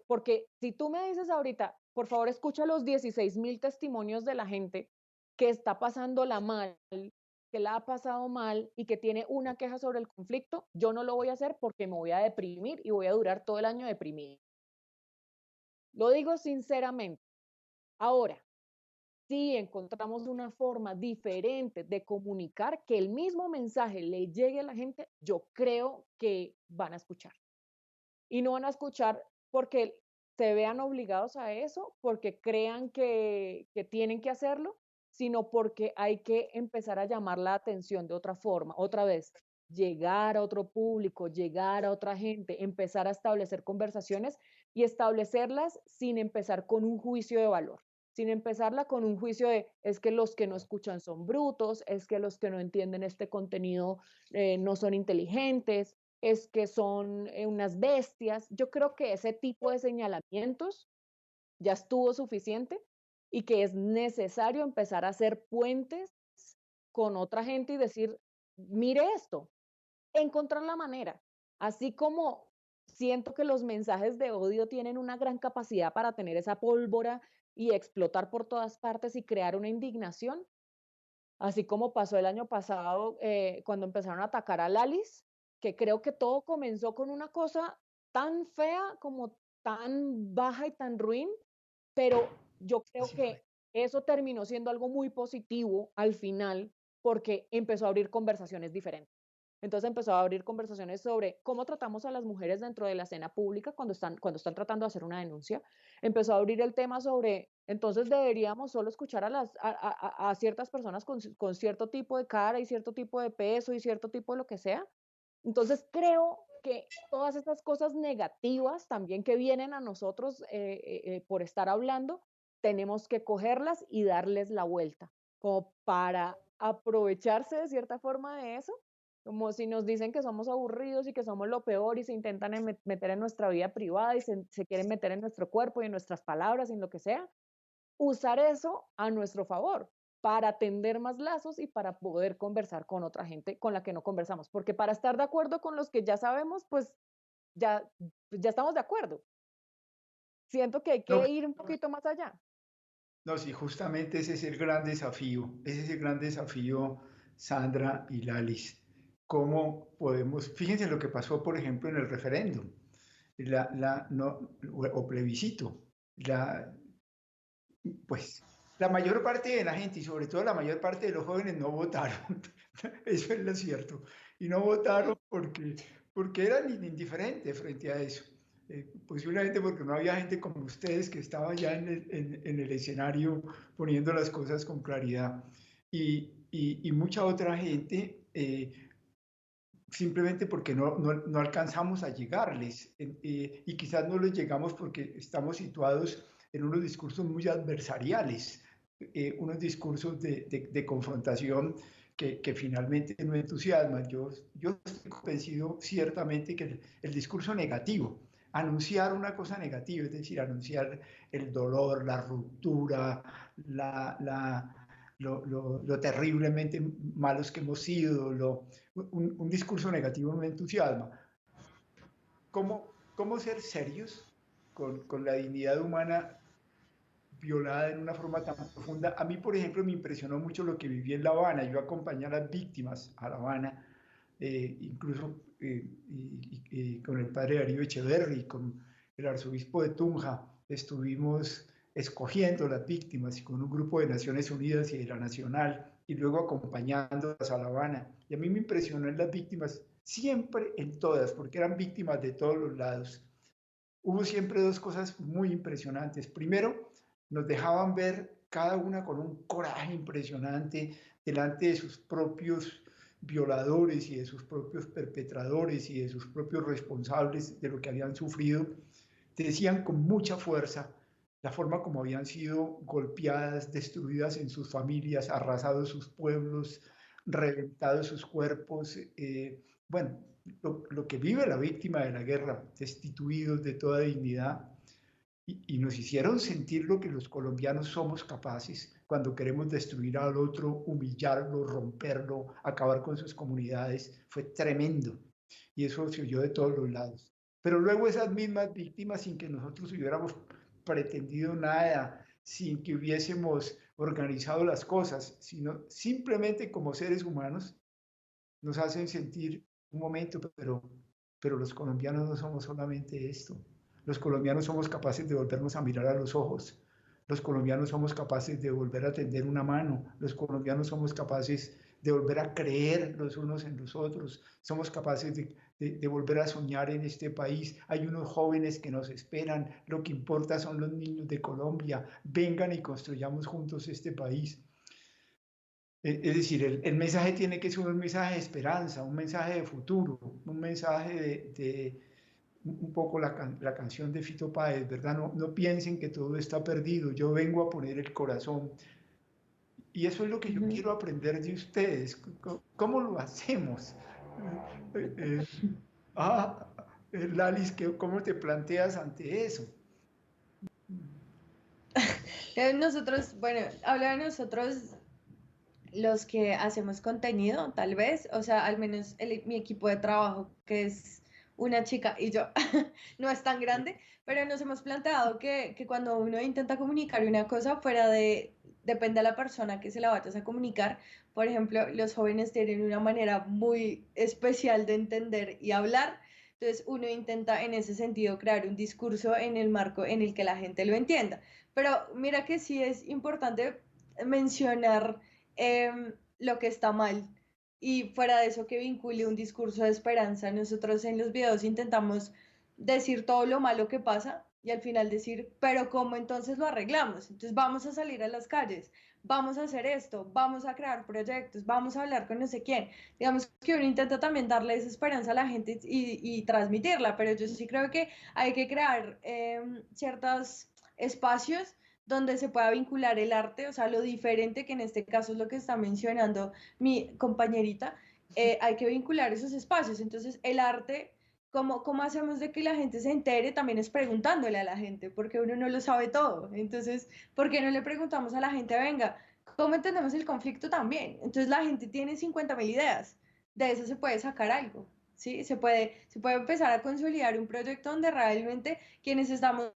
porque si tú me dices ahorita, por favor, escucha los 16.000 testimonios de la gente que está pasándola mal, que la ha pasado mal y que tiene una queja sobre el conflicto, yo no lo voy a hacer porque me voy a deprimir y voy a durar todo el año deprimido. Lo digo sinceramente. Ahora, si encontramos una forma diferente de comunicar que el mismo mensaje le llegue a la gente, yo creo que van a escuchar. Y no van a escuchar porque se vean obligados a eso, porque crean que tienen que hacerlo, sino porque hay que empezar a llamar la atención de otra forma, otra vez, llegar a otro público, llegar a otra gente, empezar a establecer conversaciones y establecerlas sin empezar con un juicio de valor, sin empezarla con un juicio de es que los que no escuchan son brutos, es que los que no entienden este contenido no son inteligentes, es que son unas bestias. Yo creo que ese tipo de señalamientos ya estuvo suficiente y que es necesario empezar a hacer puentes con otra gente y decir, mire esto, encontrar la manera. Así como siento que los mensajes de odio tienen una gran capacidad para tener esa pólvora y explotar por todas partes y crear una indignación, así como pasó el año pasado cuando empezaron a atacar a Lalis, que creo que todo comenzó con una cosa tan fea como tan baja y tan ruin, pero yo creo Así fue. que eso terminó siendo algo muy positivo al final porque empezó a abrir conversaciones diferentes. Entonces empezó a abrir conversaciones sobre cómo tratamos a las mujeres dentro de la escena pública cuando están tratando de hacer una denuncia. Empezó a abrir el tema sobre, entonces deberíamos solo escuchar a ciertas personas con cierto tipo de cara y cierto tipo de peso y cierto tipo de lo que sea. Entonces creo que todas estas cosas negativas también que vienen a nosotros por estar hablando, tenemos que cogerlas y darles la vuelta, como para aprovecharse de cierta forma de eso Como si nos dicen que somos aburridos y que somos lo peor y se intentan meter en nuestra vida privada y se quieren meter en nuestro cuerpo y en nuestras palabras y en lo que sea, usar eso a nuestro favor para tender más lazos y para poder conversar con otra gente con la que no conversamos. Porque para estar de acuerdo con los que ya sabemos, pues ya estamos de acuerdo. Siento que hay No, que ir un poquito más allá. no, sí, justamente ese es el gran desafío, ese es el gran desafío, Sandra y Lalis. ¿Cómo podemos, fíjense lo que pasó, por ejemplo, en el referéndum, no, o plebiscito, la, pues la mayor parte de la gente y sobre todo la mayor parte de los jóvenes no votaron, eso es lo cierto, y no votaron porque eran indiferentes frente a eso. Posiblemente porque no había gente como ustedes que estaba ya en el escenario poniendo las cosas con claridad. Y mucha otra gente, simplemente porque no alcanzamos a llegarles y quizás no les llegamos porque estamos situados en unos discursos muy adversariales, unos discursos de confrontación que finalmente no entusiasman. Yo estoy convencido ciertamente que el discurso negativo, anunciar una cosa negativa, es decir, anunciar el dolor, la ruptura, lo terriblemente malos que hemos sido, un discurso negativo me entusiasma. ¿Cómo ser serios con la dignidad humana violada en una forma tan profunda? A mí, por ejemplo, me impresionó mucho lo que viví en La Habana. Yo acompañé a las víctimas a La Habana, incluso con el padre Darío Echeverry, con el arzobispo de Tunja, estuvimos escogiendo las víctimas y con un grupo de Naciones Unidas y de la Nacional, y luego acompañándolas a La Habana. Y a mí me impresionó en las víctimas, siempre en todas, porque eran víctimas de todos los lados. Hubo siempre dos cosas muy impresionantes. Primero, nos dejaban ver cada una con un coraje impresionante delante de sus propios violadores y de sus propios perpetradores y de sus propios responsables de lo que habían sufrido. Decían con mucha fuerza la forma como habían sido golpeadas, destruidas en sus familias, arrasados sus pueblos, reventados sus cuerpos. Bueno, lo que vive la víctima de la guerra, destituidos de toda dignidad, y nos hicieron sentir lo que los colombianos somos capaces cuando queremos destruir al otro, humillarlo, romperlo, acabar con sus comunidades. Fue tremendo y eso se oyó de todos los lados. Pero luego esas mismas víctimas, sin que nosotros hubiéramos pretendido nada, sin que hubiésemos organizado las cosas, sino simplemente como seres humanos, nos hacen sentir un momento, pero los colombianos no somos solamente esto. Los colombianos somos capaces de volvernos a mirar a los ojos. Los colombianos somos capaces de volver a tender una mano. Los colombianos somos capaces de volver a creer los unos en los otros. Somos capaces de volver a soñar en este país. Hay unos jóvenes que nos esperan. Lo que importa son los niños de Colombia. Vengan y construyamos juntos este país. Es decir, el mensaje tiene que ser un mensaje de esperanza, un mensaje de futuro, un mensaje un poco la canción de Fito Páez, ¿verdad? No piensen que todo está perdido, yo vengo a poner el corazón. Y eso es lo que yo quiero aprender de ustedes. ¿Cómo lo hacemos? Eh, eh, ah, Lalis, ¿cómo te planteas ante eso? Nosotros, bueno, habla de nosotros los que hacemos contenido, tal vez, o sea, al menos mi equipo de trabajo, que es una chica y yo, no es tan grande, pero nos hemos planteado que cuando uno intenta comunicar una cosa fuera depende de la persona que se la vayas a comunicar. Por ejemplo, los jóvenes tienen una manera muy especial de entender y hablar. Entonces uno intenta en ese sentido crear un discurso en el marco en el que la gente lo entienda. Pero mira que sí es importante mencionar lo que está mal y fuera de eso que vincule un discurso de esperanza. Nosotros en los videos intentamos decir todo lo malo que pasa y al final decir, pero ¿cómo entonces lo arreglamos? Entonces vamos a salir a las calles, vamos a hacer esto, vamos a crear proyectos, vamos a hablar con no sé quién. Digamos que uno intenta también darle esa esperanza a la gente y transmitirla, pero yo sí creo que hay que crear ciertos espacios donde se pueda vincular el arte, o sea, lo diferente que en este caso es lo que está mencionando mi compañerita, hay que vincular esos espacios. Entonces, el arte, ¿cómo hacemos de que la gente se entere? También es preguntándole a la gente, porque uno no lo sabe todo. Entonces, ¿por qué no le preguntamos a la gente, venga, ¿cómo entendemos el conflicto también? Entonces, la gente tiene 50.000 ideas, de eso se puede sacar algo. ¿Sí? Se puede empezar a consolidar un proyecto donde realmente quienes estamos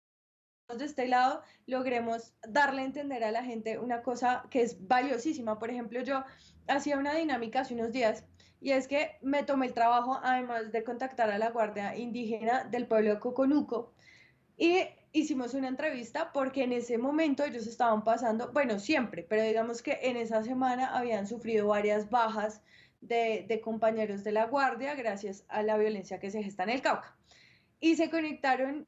de este lado logremos darle a entender a la gente una cosa que es valiosísima. Por ejemplo, yo hacía una dinámica hace unos días y es que me tomé el trabajo, además de contactar a la Guardia Indígena del pueblo de Coconuco, y hicimos una entrevista porque en ese momento ellos estaban pasando, bueno, siempre, pero digamos que en esa semana habían sufrido varias bajas de compañeros de la Guardia gracias a la violencia que se gesta en el Cauca. Y se conectaron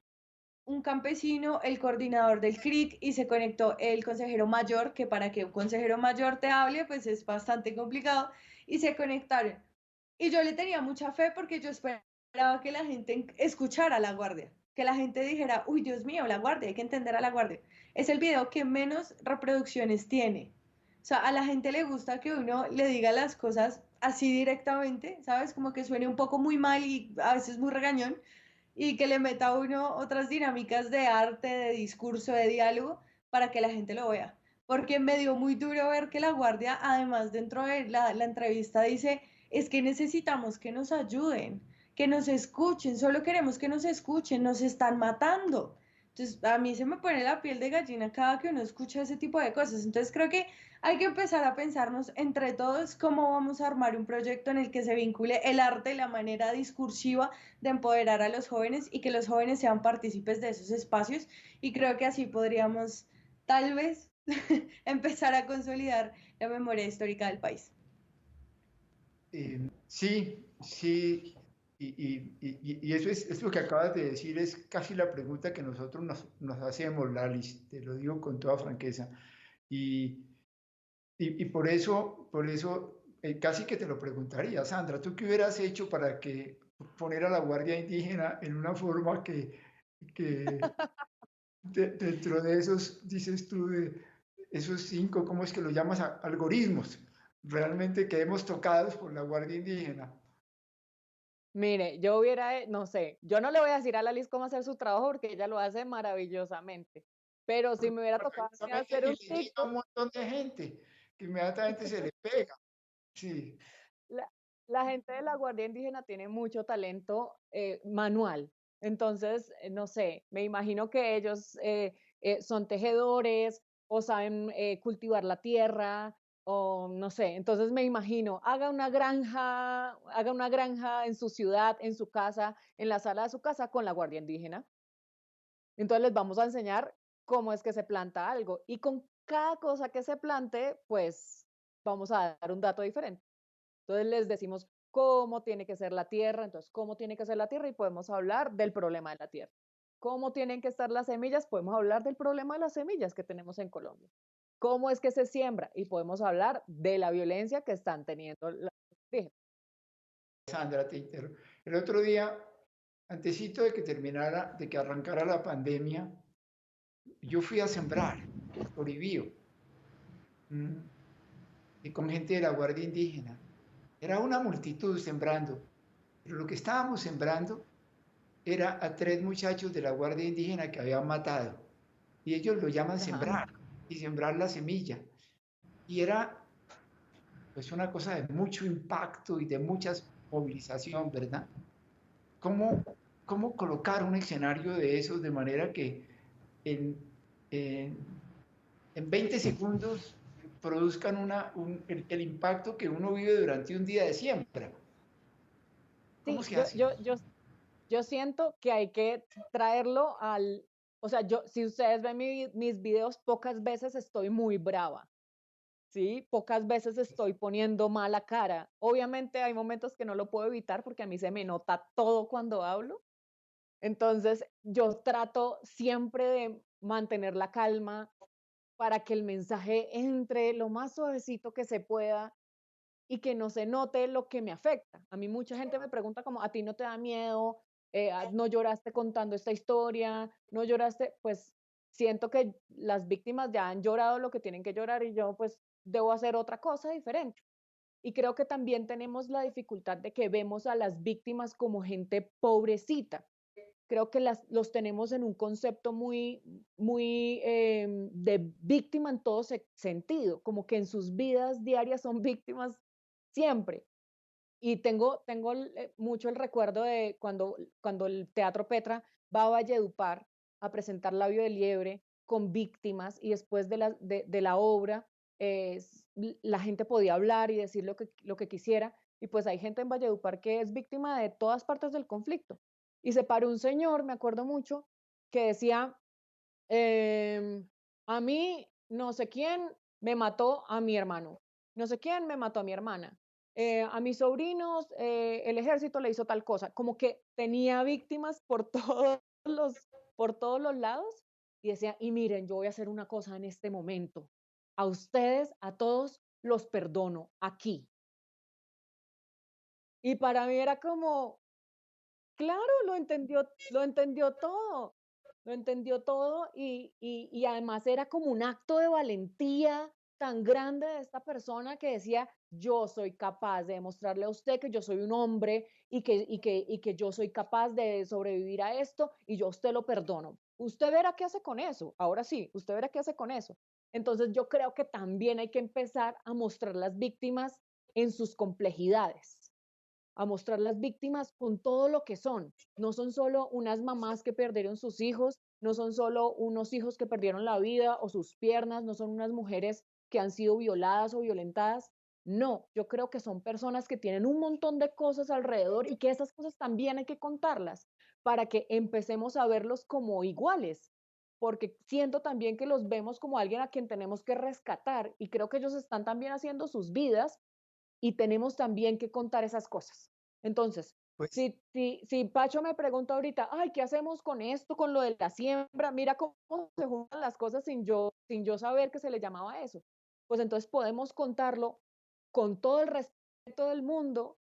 un campesino, el coordinador del CRIC y se conectó el consejero mayor, que para que un consejero mayor te hable, pues es bastante complicado, y se conectaron. Y yo le tenía mucha fe porque yo esperaba que la gente escuchara a la Guardia, que la gente dijera, uy, Dios mío, la Guardia, hay que entender a la Guardia. Es el video que menos reproducciones tiene. O sea, a la gente le gusta que uno le diga las cosas así directamente, ¿sabes? Como que suene un poco muy mal y a veces muy regañón, y que le meta a uno otras dinámicas de arte, de discurso, de diálogo, para que la gente lo vea. Porque me dio muy duro ver que la Guardia, además, dentro de la entrevista, dice, es que necesitamos que nos ayuden, que nos escuchen, solo queremos que nos escuchen, nos están matando. Entonces, a mí se me pone la piel de gallina cada que uno escucha ese tipo de cosas. Entonces, creo que hay que empezar a pensarnos entre todos cómo vamos a armar un proyecto en el que se vincule el arte y la manera discursiva de empoderar a los jóvenes y que los jóvenes sean partícipes de esos espacios. Y creo que así podríamos, tal vez, empezar a consolidar la memoria histórica del país. Sí, sí, y eso es lo que acabas de decir, es casi la pregunta que nosotros nos hacemos, Lalis, te lo digo con toda franqueza. Y, y por eso casi que te lo preguntaría, Sandra, ¿tú qué hubieras hecho para que poner a la Guardia Indígena en una forma que dentro de esos, dices tú, de esos 5, ¿cómo es que lo llamas? Algoritmos, realmente quedemos tocados por la Guardia Indígena? Mire, yo hubiera, no sé, yo no le voy a decir a la Liz cómo hacer su trabajo porque ella lo hace maravillosamente, pero si Porque me hubiera tocado a mí perfectamente hacer y un le llega a un TikTok, montón de gente que inmediatamente se le pega. Sí, la, la gente de la Guardia Indígena tiene mucho talento manual. Entonces, no sé, me imagino que ellos son tejedores o saben cultivar la tierra o no sé. Entonces me imagino, haga una granja en su ciudad, en su casa, en la sala de su casa con la Guardia Indígena. Entonces les vamos a enseñar cómo es que se planta algo y con cada cosa que se plante, pues vamos a dar un dato diferente. Entonces les decimos cómo tiene que ser la tierra, entonces cómo tiene que ser la tierra y podemos hablar del problema de la tierra. Cómo tienen que estar las semillas, podemos hablar del problema de las semillas que tenemos en Colombia. Cómo es que se siembra y podemos hablar de la violencia que están teniendo las indígenas. Sandra, te interrumpo. El otro día, antesito de que terminara, de que arrancara la pandemia, yo fui a sembrar Toribío, y con gente de la Guardia Indígena. Era una multitud sembrando, pero lo que estábamos sembrando era a 3 muchachos de la Guardia Indígena que habían matado. Y ellos lo llaman Ajá. sembrar, y sembrar la semilla. Y era pues una cosa de mucho impacto y de mucha movilización, ¿verdad? ¿Cómo, cómo colocar un escenario de esos de manera que en, en, en 20 segundos produzcan el impacto que uno vive durante un día de siembra? ¿Cómo Sí, se hace? yo siento que hay que traerlo o sea, si ustedes ven mis videos, pocas veces estoy muy brava. Sí, pocas veces estoy poniendo mala cara. Obviamente hay momentos que no lo puedo evitar porque a mí se me nota todo cuando hablo. Entonces, yo trato siempre de mantener la calma para que el mensaje entre lo más suavecito que se pueda y que no se note lo que me afecta. A mí mucha gente me pregunta como, ¿a ti no te da miedo? ¿No lloraste contando esta historia? ¿No lloraste? Pues siento que las víctimas ya han llorado lo que tienen que llorar y yo pues debo hacer otra cosa diferente. Y creo que también tenemos la dificultad de que vemos a las víctimas como gente pobrecita. Creo que los tenemos en un concepto muy de víctima en todo sentido, como que en sus vidas diarias son víctimas siempre. Y tengo mucho el recuerdo de cuando el Teatro Petra va a Valledupar a presentar Labio de Liebre con víctimas y después de la obra eh, la gente podía hablar y decir lo que quisiera. Y pues hay gente en Valledupar que es víctima de todas partes del conflicto. Y se paró un señor, me acuerdo mucho, que decía, a mí no sé quién me mató a mi hermano, no sé quién me mató a mi hermana, a mis sobrinos el ejército le hizo tal cosa, como que tenía víctimas por todos los lados y decía, y miren, yo voy a hacer una cosa en este momento, a ustedes, a todos los perdono aquí. Y para mí era como, claro, lo entendió todo, lo entendió todo y además era como un acto de valentía tan grande de esta persona que decía, yo soy capaz de demostrarle a usted que yo soy un hombre y que yo soy capaz de sobrevivir a esto y yo a usted lo perdono. Usted verá qué hace con eso, ahora sí, usted verá qué hace con eso. Entonces yo creo que también hay que empezar a mostrar las víctimas en sus complejidades, a mostrar las víctimas con todo lo que son. No son solo unas mamás que perdieron sus hijos, no son solo unos hijos que perdieron la vida o sus piernas, no son unas mujeres que han sido violadas o violentadas. No, yo creo que son personas que tienen un montón de cosas alrededor y que esas cosas también hay que contarlas para que empecemos a verlos como iguales, porque siento también que los vemos como alguien a quien tenemos que rescatar y creo que ellos están también haciendo sus vidas y tenemos también que contar esas cosas. Entonces, Pues, si Pacho me pregunta ahorita, ay, ¿qué hacemos con esto, con lo de la siembra? Mira cómo se juntan las cosas sin yo saber que se le llamaba eso. Pues entonces podemos contarlo con todo el respeto del mundo,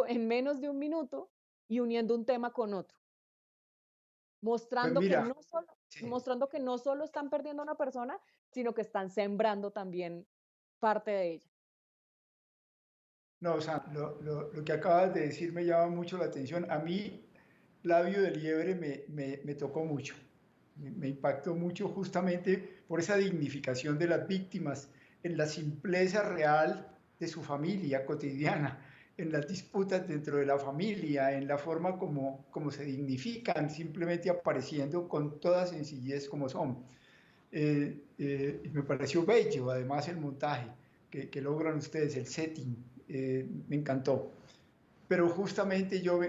en menos de un minuto y uniendo un tema con otro, pues mostrando que mira, no solo, sí. mostrando que no solo están perdiendo a una persona, sino que están sembrando también parte de ella. No, o sea, lo que acabas de decir me llama mucho la atención. A mí, Labio de Liebre me tocó mucho, me impactó mucho justamente por esa dignificación de las víctimas, en la simpleza real de su familia cotidiana, en las disputas dentro de la familia, en la forma como se dignifican, simplemente apareciendo con toda sencillez como son. Y me pareció bello, además, el montaje que logran ustedes, el setting, me encantó. Pero justamente yo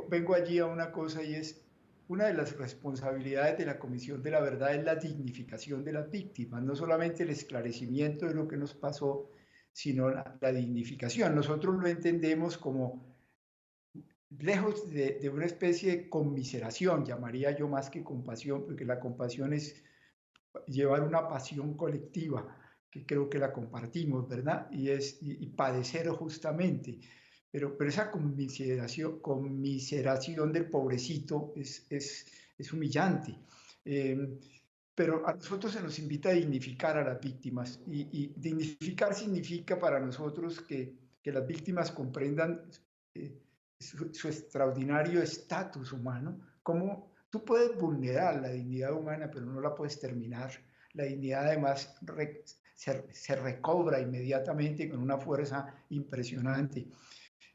vengo allí a una cosa y es, una de las responsabilidades de la Comisión de la Verdad es la dignificación de las víctimas, no solamente el esclarecimiento de lo que nos pasó, sino la dignificación. Nosotros lo entendemos como lejos de una especie de conmiseración, llamaría yo más que compasión, porque la compasión es llevar una pasión colectiva, que creo que la compartimos, ¿verdad? Y padecer justamente. Pero esa conmiseración del pobrecito es humillante. Eh, pero a nosotros se nos invita a dignificar a las víctimas y dignificar significa para nosotros que las víctimas comprendan eh, su extraordinario estatus humano, cómo tú puedes vulnerar la dignidad humana, pero no la puedes terminar. La dignidad además se recobra inmediatamente con una fuerza impresionante.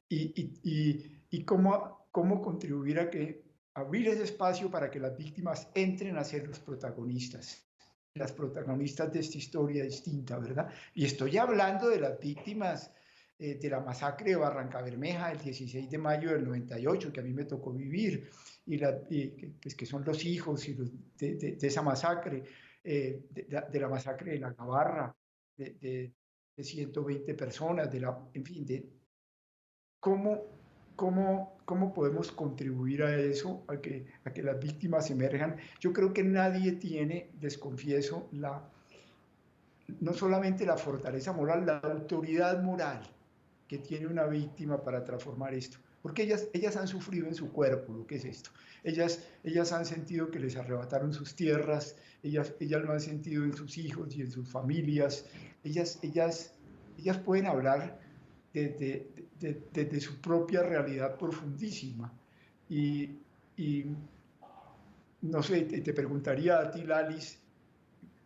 Y cómo contribuir a que abrir ese espacio para que las víctimas entren a ser los protagonistas, las protagonistas de esta historia distinta, ¿verdad? Y estoy hablando de las víctimas de la masacre de Barranca Bermeja el 16 de mayo del 98, que a mí me tocó vivir, pues, que son los hijos de esa masacre, de la masacre de la Gabarra, de 120 personas, en fin, ¿cómo, cómo podemos contribuir a eso, a que las víctimas emerjan? Yo creo que nadie tiene, les confieso, no solamente la fortaleza moral, la autoridad moral que tiene una víctima para transformar esto. Porque ellas han sufrido en su cuerpo lo que es esto. Ellas han sentido que les arrebataron sus tierras, ellas lo han sentido en sus hijos y en sus familias. Ellas pueden hablar desde su propia realidad profundísima. Y, y no sé, te preguntaría a ti, Lalis,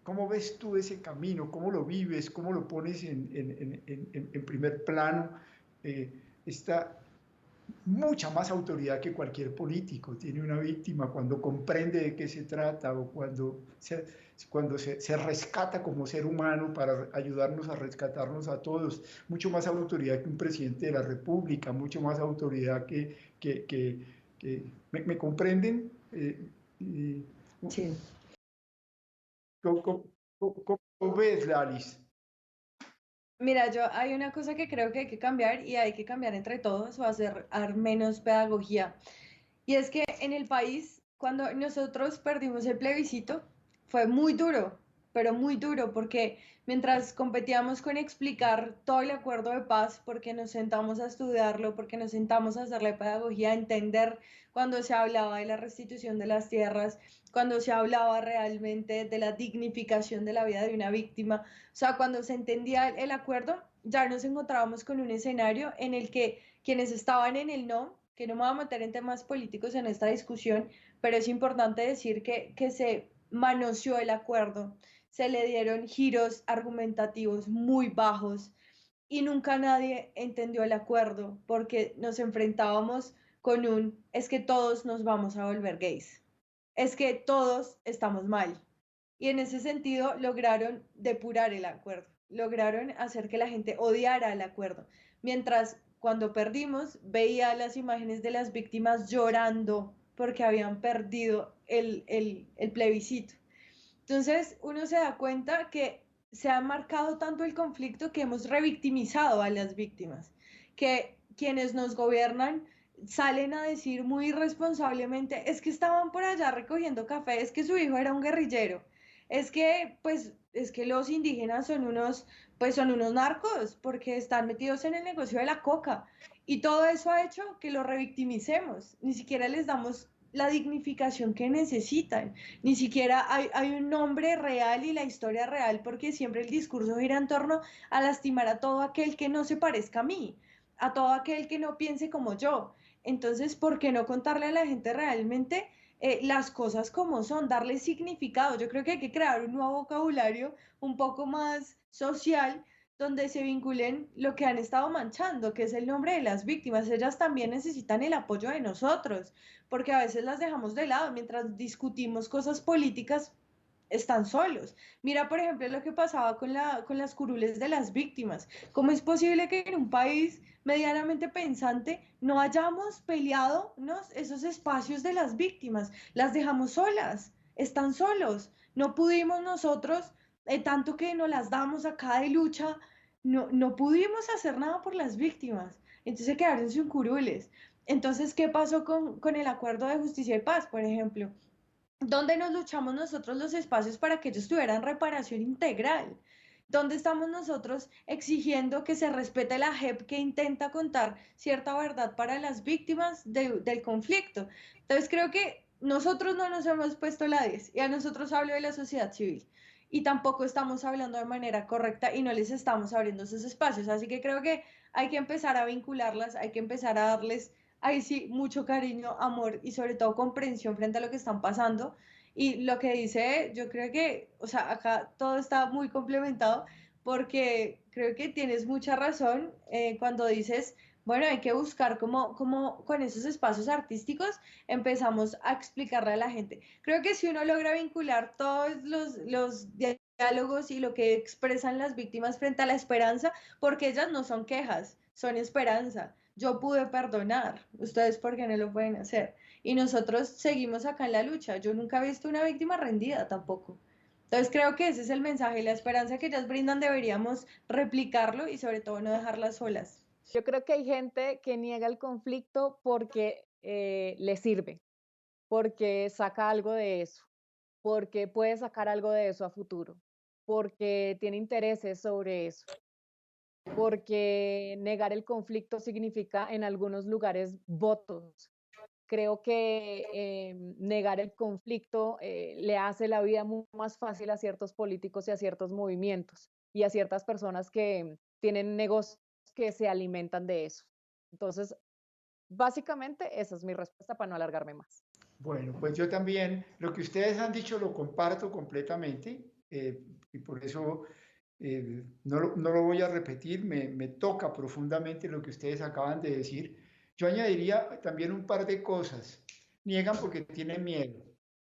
¿cómo ves tú ese camino? ¿Cómo lo vives? ¿Cómo lo pones en primer plano? Esta mucha más autoridad que cualquier político tiene una víctima cuando comprende de qué se trata o cuando se rescata como ser humano para ayudarnos a rescatarnos a todos. Mucho más autoridad que un presidente de la República, mucho más autoridad ¿me comprenden? Sí. ¿Cómo ves, Alice? Mira, yo hay una cosa que creo que hay que cambiar y hay que cambiar entre todos o hacer menos pedagogía. Y es que en el país, cuando nosotros perdimos el plebiscito, fue muy duro, pero muy duro, porque mientras competíamos con explicar todo el acuerdo de paz, porque nos sentamos a estudiarlo, porque nos sentamos a hacerle pedagogía, a entender cuando se hablaba de la restitución de las tierras, cuando se hablaba realmente de la dignificación de la vida de una víctima, o sea, cuando se entendía el acuerdo, ya nos encontrábamos con un escenario en el que quienes estaban en el no, que no me voy a meter en temas políticos en esta discusión, pero es importante decir que se manoseó el acuerdo, se le dieron giros argumentativos muy bajos y nunca nadie entendió el acuerdo porque nos enfrentábamos con es que todos nos vamos a volver gays, es que todos estamos mal. Y en ese sentido lograron depurar el acuerdo, lograron hacer que la gente odiara el acuerdo. Mientras cuando perdimos, veía las imágenes de las víctimas llorando porque habían perdido el plebiscito. Entonces uno se da cuenta que se ha marcado tanto el conflicto que hemos revictimizado a las víctimas, que quienes nos gobiernan salen a decir muy irresponsablemente, es que estaban por allá recogiendo café, es que su hijo era un guerrillero, es que pues es que los indígenas son son unos narcos porque están metidos en el negocio de la coca y todo eso ha hecho que los revictimicemos, ni siquiera les damos la dignificación que necesitan, ni siquiera hay un nombre real y la historia real porque siempre el discurso gira en torno a lastimar a todo aquel que no se parezca a mí, a todo aquel que no piense como yo. Entonces, ¿por qué no contarle a la gente realmente las cosas como son, darle significado? Yo creo que hay que crear un nuevo vocabulario un poco más social donde se vinculen lo que han estado manchando, que es el nombre de las víctimas. Ellas también necesitan el apoyo de nosotros, porque a veces las dejamos de lado mientras discutimos cosas políticas. Están solos. Mira, por ejemplo, lo que pasaba con las curules de las víctimas. ¿Cómo es posible que en un país medianamente pensante no hayamos peleado esos espacios de las víctimas? Las dejamos solas, están solos. No pudimos nosotros, tanto que nos las damos acá de lucha, no pudimos hacer nada por las víctimas. Entonces se quedaron sin curules. Entonces, ¿qué pasó con el acuerdo de justicia y paz, por ejemplo? ¿Dónde nos luchamos nosotros los espacios para que ellos tuvieran reparación integral? ¿Dónde estamos nosotros exigiendo que se respete la JEP que intenta contar cierta verdad para las víctimas del conflicto? Entonces creo que nosotros no nos hemos puesto la 10 y a nosotros hablo de la sociedad civil y tampoco estamos hablando de manera correcta y no les estamos abriendo esos espacios. Así que creo que hay que empezar a vincularlas, hay que empezar a darles ahí sí, mucho cariño, amor y sobre todo comprensión frente a lo que están pasando. Y lo que dice, yo creo que, o sea, acá todo está muy complementado porque creo que tienes mucha razón cuando dices, bueno, hay que buscar cómo con esos espacios artísticos empezamos a explicarle a la gente. Creo que si uno logra vincular todos los diálogos y lo que expresan las víctimas frente a la esperanza, porque ellas no son quejas, son esperanza. Yo pude perdonar, ustedes por qué no lo pueden hacer. Y nosotros seguimos acá en la lucha. Yo nunca he visto una víctima rendida tampoco. Entonces creo que ese es el mensaje y la esperanza que ellas brindan deberíamos replicarlo y sobre todo no dejarlas solas. Yo creo que hay gente que niega el conflicto porque le sirve, porque saca algo de eso, porque puede sacar algo de eso a futuro, porque tiene intereses sobre eso, porque negar el conflicto significa en algunos lugares votos. Creo que negar el conflicto le hace la vida más fácil a ciertos políticos y a ciertos movimientos y a ciertas personas que tienen negocios que se alimentan de eso. Entonces, básicamente esa es mi respuesta para no alargarme más. Bueno, pues yo también, lo que ustedes han dicho lo comparto completamente, y por eso no lo voy a repetir, me toca profundamente lo que ustedes acaban de decir. Yo añadiría también un par de cosas. Niegan porque tienen miedo.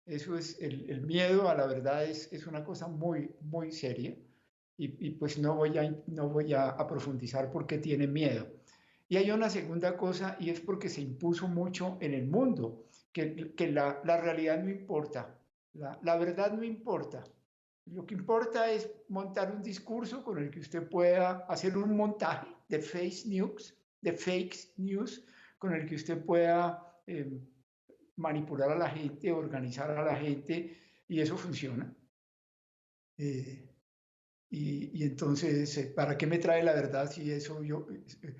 Eso es, el miedo a la verdad es una cosa muy, muy seria, y pues no voy a profundizar por qué tienen miedo. Y hay una segunda cosa, y es porque se impuso mucho en el mundo, que la realidad no importa, la verdad no importa. Lo que importa es montar un discurso con el que usted pueda hacer un montaje de fake news, con el que usted pueda manipular a la gente, organizar a la gente, y eso funciona. Y entonces, ¿para qué me trae la verdad si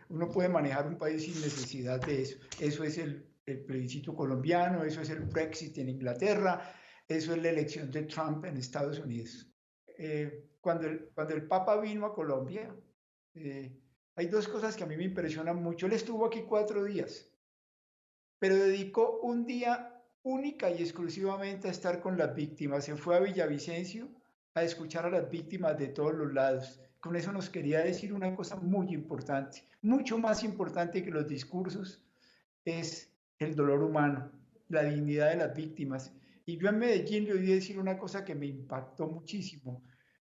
uno puede manejar un país sin necesidad de eso? Eso es el plebiscito colombiano, eso es el Brexit en Inglaterra, eso es la elección de Trump en Estados Unidos. Cuando el Papa vino a Colombia, hay dos cosas que a mí me impresionan mucho. Él estuvo aquí 4 días, pero dedicó un día única y exclusivamente a estar con las víctimas. Se fue a Villavicencio a escuchar a las víctimas de todos los lados. Con eso nos quería decir una cosa muy importante, mucho más importante que los discursos, es el dolor humano, la dignidad de las víctimas. Y yo en Medellín le oí decir una cosa que me impactó muchísimo.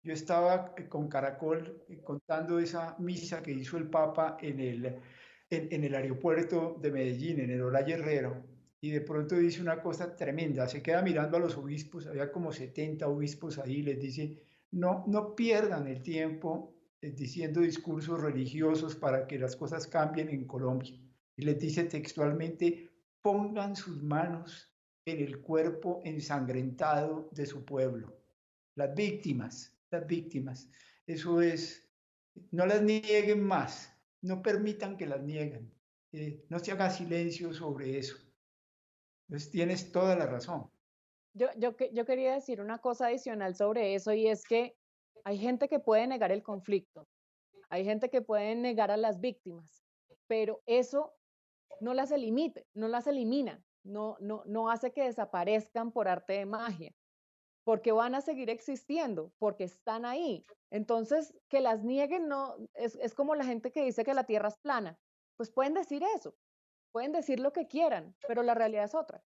Yo estaba con Caracol contando esa misa que hizo el Papa en el aeropuerto de Medellín, en el Olaya Herrero, y de pronto dice una cosa tremenda, se queda mirando a los obispos, había como 70 obispos ahí, y les dice, no pierdan el tiempo diciendo discursos religiosos para que las cosas cambien en Colombia. Y les dice textualmente, pongan sus manos en el cuerpo ensangrentado de su pueblo. Las víctimas. Eso es, no las nieguen más, no permitan que las nieguen, no se haga silencio sobre eso. Entonces tienes toda la razón. Yo quería decir una cosa adicional sobre eso, y es que hay gente que puede negar el conflicto, hay gente que puede negar a las víctimas, pero eso no las elimina, no hace que desaparezcan por arte de magia, porque van a seguir existiendo, porque están ahí. Entonces, que las nieguen es como la gente que dice que la Tierra es plana. Pues pueden decir eso, pueden decir lo que quieran, pero la realidad es otra.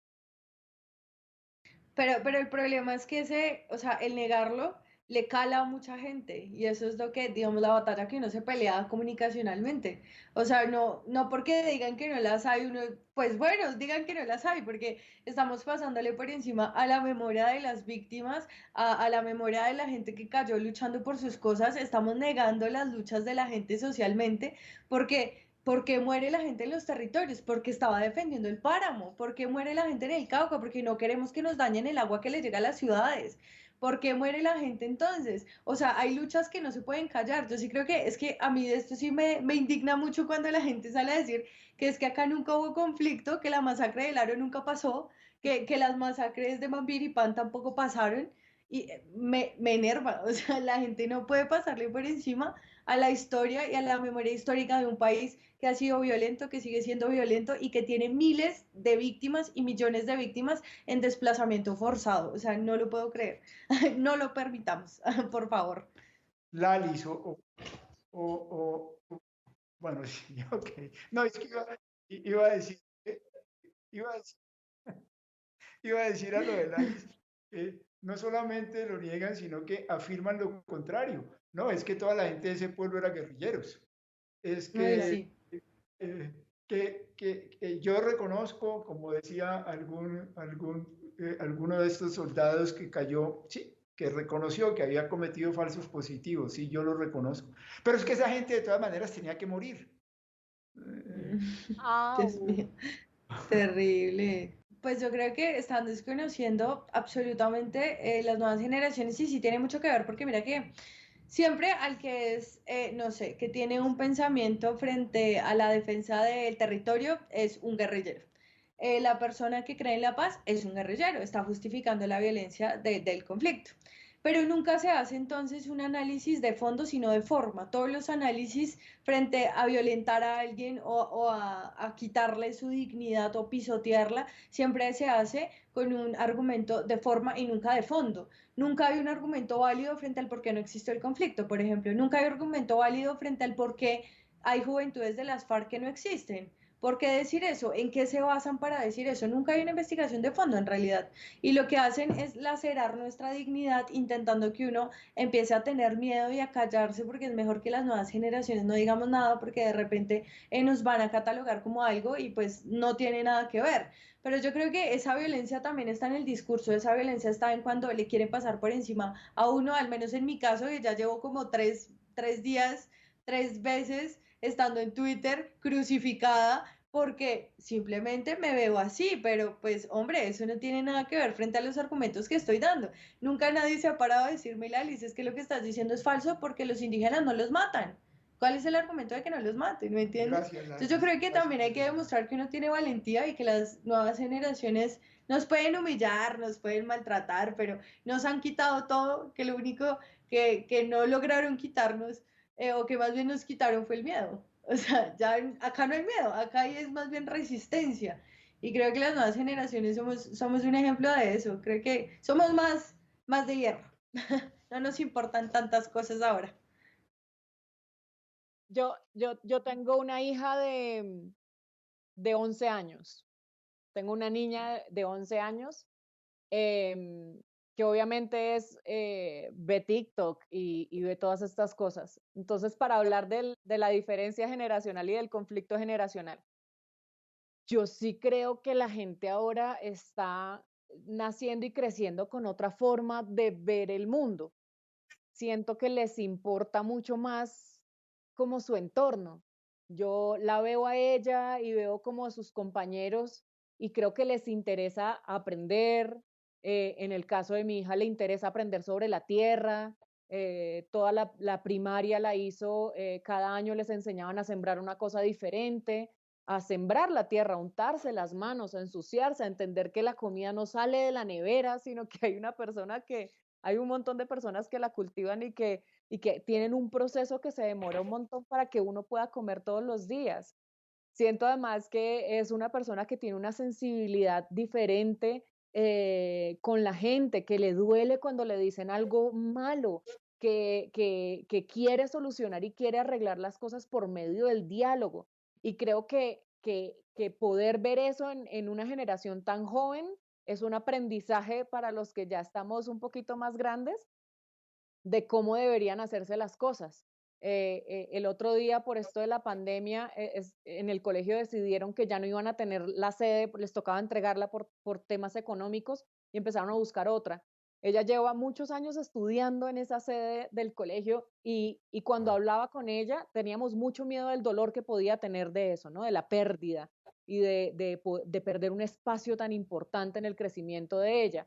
Pero el problema es que o sea, el negarlo le cala a mucha gente y eso es lo que, digamos, la batalla que uno se pelea comunicacionalmente. O sea, no porque digan que no las hay, uno, pues bueno, digan que no las hay, porque estamos pasándole por encima a la memoria de las víctimas, a la memoria de la gente que cayó luchando por sus cosas, estamos negando las luchas de la gente socialmente, porque ¿por qué muere la gente en los territorios? Porque estaba defendiendo el páramo. ¿Por qué muere la gente en el Cauca? Porque no queremos que nos dañen el agua que le llega a las ciudades. ¿Por qué muere la gente entonces? O sea, hay luchas que no se pueden callar. Yo sí creo que es que a mí de esto sí me indigna mucho cuando la gente sale a decir que es que acá nunca hubo conflicto, que la masacre del Aro nunca pasó, que las masacres de Mambiripán tampoco pasaron. Y me enerva, o sea, la gente no puede pasarle por encima a la historia y a la memoria histórica de un país que ha sido violento, que sigue siendo violento y que tiene miles de víctimas y millones de víctimas en desplazamiento forzado. O sea, no lo puedo creer. No lo permitamos, por favor. Lalis, bueno, sí, ok. No, es que iba a decir, iba a decir, iba a decir a lo de Lalis, no solamente lo niegan, sino que afirman lo contrario. No, es que toda la gente de ese pueblo era guerrilleros. Es Ay, que sí. yo reconozco, como decía alguno de estos soldados que cayó, sí, que reconoció que había cometido falsos positivos, sí, yo lo reconozco. Pero es que esa gente de todas maneras tenía que morir. Dios mío, terrible. Pues yo creo que están desconociendo absolutamente las nuevas generaciones y sí tiene mucho que ver porque mira que siempre al que es, no sé, que tiene un pensamiento frente a la defensa del territorio es un guerrillero. La persona que cree en la paz es un guerrillero, está justificando la violencia del conflicto. pero nunca se hace entonces un análisis de fondo, sino de forma. Todos los análisis frente a violentar a alguien o a quitarle su dignidad o pisotearla, siempre se hace con un argumento de forma y nunca de fondo. Nunca hay un argumento válido frente al por qué no existe el conflicto, por ejemplo. Nunca hay un argumento válido frente al por qué hay juventudes de las FARC que no existen. ¿Por qué decir eso? ¿En qué se basan para decir eso? Nunca hay una investigación de fondo en realidad. Y lo que hacen es lacerar nuestra dignidad intentando que uno empiece a tener miedo y a callarse porque es mejor que las nuevas generaciones no digamos nada porque de repente nos van a catalogar como algo y pues no tiene nada que ver. Pero yo creo que esa violencia también está en el discurso, esa violencia está en cuando le quieren pasar por encima a uno, al menos en mi caso, que ya llevo como tres días, 3 veces estando en Twitter crucificada porque simplemente me veo así, pero pues hombre, eso no tiene nada que ver frente a los argumentos que estoy dando. Nunca nadie se ha parado a decirme, Alice, es que lo que estás diciendo es falso porque los indígenas no los matan. ¿Cuál es el argumento de que no los maten? ¿No entiendes? Gracias, Entonces yo Lali. creo que Gracias también hay por que eso. demostrar que uno tiene valentía y que las nuevas generaciones nos pueden humillar, nos pueden maltratar, pero nos han quitado todo, que lo único que no lograron quitarnos, o que más bien nos quitaron fue el miedo. O sea, ya acá no hay miedo, acá hay es más bien resistencia. Y creo que las nuevas generaciones somos un ejemplo de eso. Creo que somos más de hierro. No nos importan tantas cosas ahora. Yo tengo una hija de 11 años. Tengo una niña de 11 años em, que obviamente ve TikTok y ve todas estas cosas. Entonces, para hablar de la diferencia generacional y del conflicto generacional, yo sí creo que la gente ahora está naciendo y creciendo con otra forma de ver el mundo. Siento que les importa mucho más como su entorno. Yo la veo a ella y veo como a sus compañeros y creo que les interesa aprender. En el caso de mi hija le interesa aprender sobre la tierra. Toda la primaria la hizo, cada año les enseñaban a sembrar una cosa diferente, a sembrar la tierra, a untarse las manos, a ensuciarse, a entender que la comida no sale de la nevera, sino que hay una persona que, hay un montón de personas que la cultivan y que tienen un proceso que se demora un montón para que uno pueda comer todos los días. Siento además que es una persona que tiene una sensibilidad diferente con la gente, que le duele cuando le dicen algo malo, que quiere solucionar y quiere arreglar las cosas por medio del diálogo. Y creo que poder ver eso en una generación tan joven es un aprendizaje para los que ya estamos un poquito más grandes de cómo deberían hacerse las cosas. El otro día, por esto de la pandemia, en el colegio decidieron que ya no iban a tener la sede, les tocaba entregarla por temas económicos y empezaron a buscar otra. Ella lleva muchos años estudiando en esa sede del colegio y cuando hablaba con ella teníamos mucho miedo del dolor que podía tener de eso, ¿no? De la pérdida y de perder un espacio tan importante en el crecimiento de ella.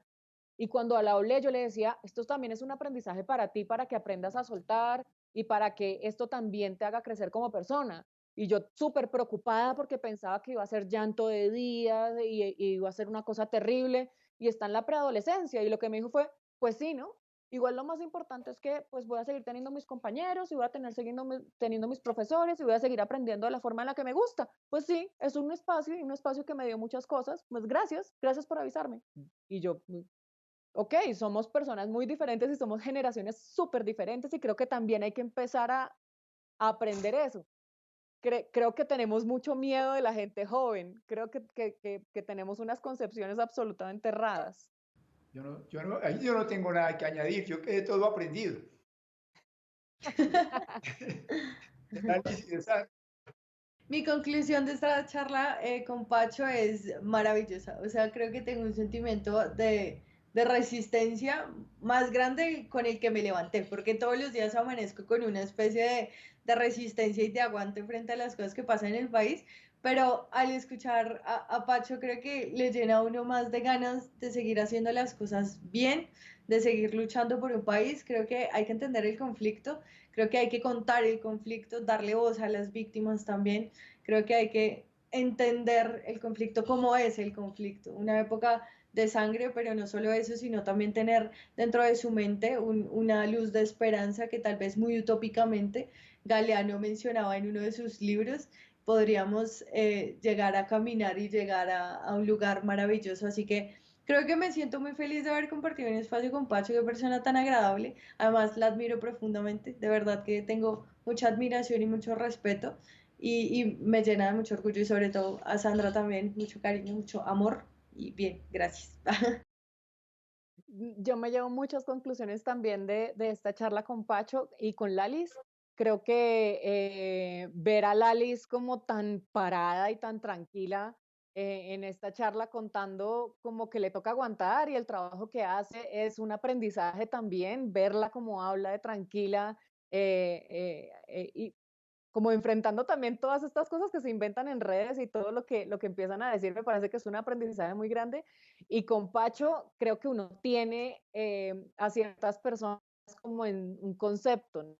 Y cuando la hablé, yo le decía, esto también es un aprendizaje para ti, para que aprendas a soltar y para que esto también te haga crecer como persona. Y yo súper preocupada porque pensaba que iba a ser llanto de días y iba a ser una cosa terrible. Y está en la preadolescencia. Y lo que me dijo fue, pues sí, ¿no? Igual lo más importante es que pues voy a seguir teniendo mis compañeros y voy a tener teniendo mis profesores y voy a seguir aprendiendo de la forma en la que me gusta. Pues sí, es un espacio y un espacio que me dio muchas cosas. Pues gracias por avisarme. Y yo, ok, somos personas muy diferentes y somos generaciones súper diferentes y creo que también hay que empezar a aprender eso. Creo que tenemos mucho miedo de la gente joven, creo que tenemos unas concepciones absolutamente erradas. Ahí yo no tengo nada que añadir, yo quedé todo aprendido. Mi conclusión de esta charla con Pacho es maravillosa. O sea, creo que tengo un sentimiento de resistencia más grande con el que me levanté, porque todos los días amanezco con una especie de resistencia y de aguante frente a las cosas que pasan en el país. Pero al escuchar a Pacho, creo que le llena a uno más de ganas de seguir haciendo las cosas bien, de seguir luchando por un país. Creo que hay que entender el conflicto. Creo que hay que contar el conflicto, darle voz a las víctimas también. Creo que hay que entender el conflicto como es el conflicto. Una época de sangre, pero no solo eso, sino también tener dentro de su mente una luz de esperanza que tal vez muy utópicamente Galeano mencionaba en uno de sus libros, podríamos llegar a caminar y llegar a un lugar maravilloso. Así que creo que me siento muy feliz de haber compartido un espacio con Pacho, qué persona tan agradable. Además, la admiro profundamente, de verdad que tengo mucha admiración y mucho respeto y me llena de mucho orgullo y sobre todo a Sandra también, mucho cariño, mucho amor y bien, gracias. Yo me llevo muchas conclusiones también de esta charla con Pacho y con Lalis. Creo que ver a Lalis como tan parada y tan tranquila en esta charla contando como que le toca aguantar y el trabajo que hace es un aprendizaje también, verla como habla de tranquila y como enfrentando también todas estas cosas que se inventan en redes y todo lo que empiezan a decir, me parece que es un aprendizaje muy grande. Y con Pacho creo que uno tiene a ciertas personas como en un concepto, ¿no?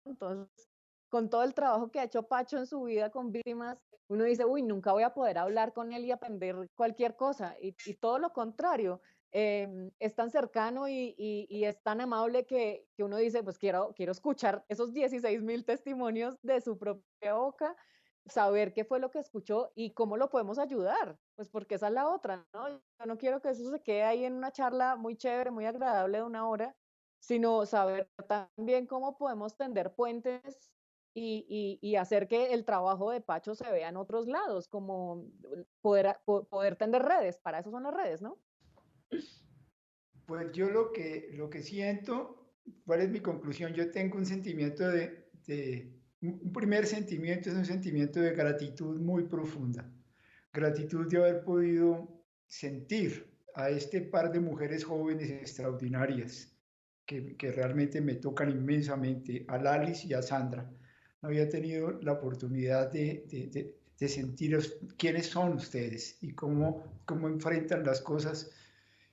Entonces, con todo el trabajo que ha hecho Pacho en su vida con víctimas, uno dice, uy, nunca voy a poder hablar con él y aprender cualquier cosa. Y todo lo contrario, es tan cercano y es tan amable que uno dice, pues quiero escuchar esos 16.000 testimonios de su propia boca, saber qué fue lo que escuchó y cómo lo podemos ayudar, pues porque esa es la otra, ¿no? Yo no quiero que eso se quede ahí en una charla muy chévere, muy agradable de una hora, sino saber también cómo podemos tender puentes y hacer que el trabajo de Pacho se vea en otros lados, como poder tender redes, para eso son las redes, ¿no? Pues yo lo que siento, ¿cuál es mi conclusión? Yo tengo un sentimiento un primer sentimiento es un sentimiento de gratitud muy profunda. Gratitud de haber podido sentir a este par de mujeres jóvenes extraordinarias que realmente me tocan inmensamente, a Lalis y a Sandra. No había tenido la oportunidad de sentir quiénes son ustedes y cómo enfrentan las cosas.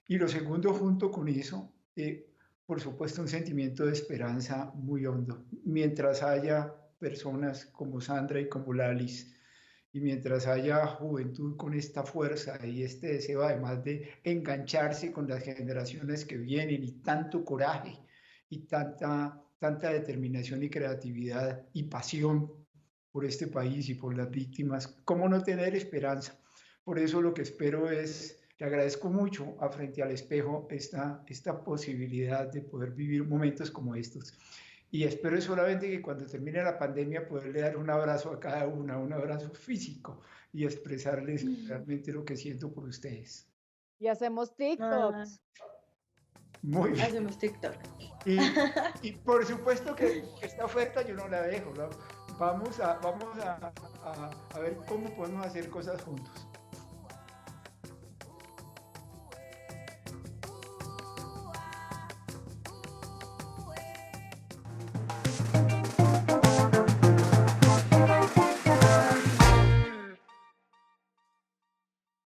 Y lo segundo, junto con eso, por supuesto, un sentimiento de esperanza muy hondo. Mientras haya personas como Sandra y como Lalis, y mientras haya juventud con esta fuerza y este deseo además de engancharse con las generaciones que vienen y tanto coraje y tanta determinación y creatividad y pasión por este país y por las víctimas, ¿cómo no tener esperanza? Por eso lo que espero es, le agradezco mucho a Frente al Espejo esta posibilidad de poder vivir momentos como estos. Y espero solamente que cuando termine la pandemia poderle dar un abrazo a cada una, un abrazo físico y expresarles realmente lo que siento por ustedes. Y hacemos Ah, TikToks. Muy bien. hacemos TikTok. Y por supuesto que esta oferta yo no la dejo, ¿no? Vamos a ver cómo podemos hacer cosas juntos.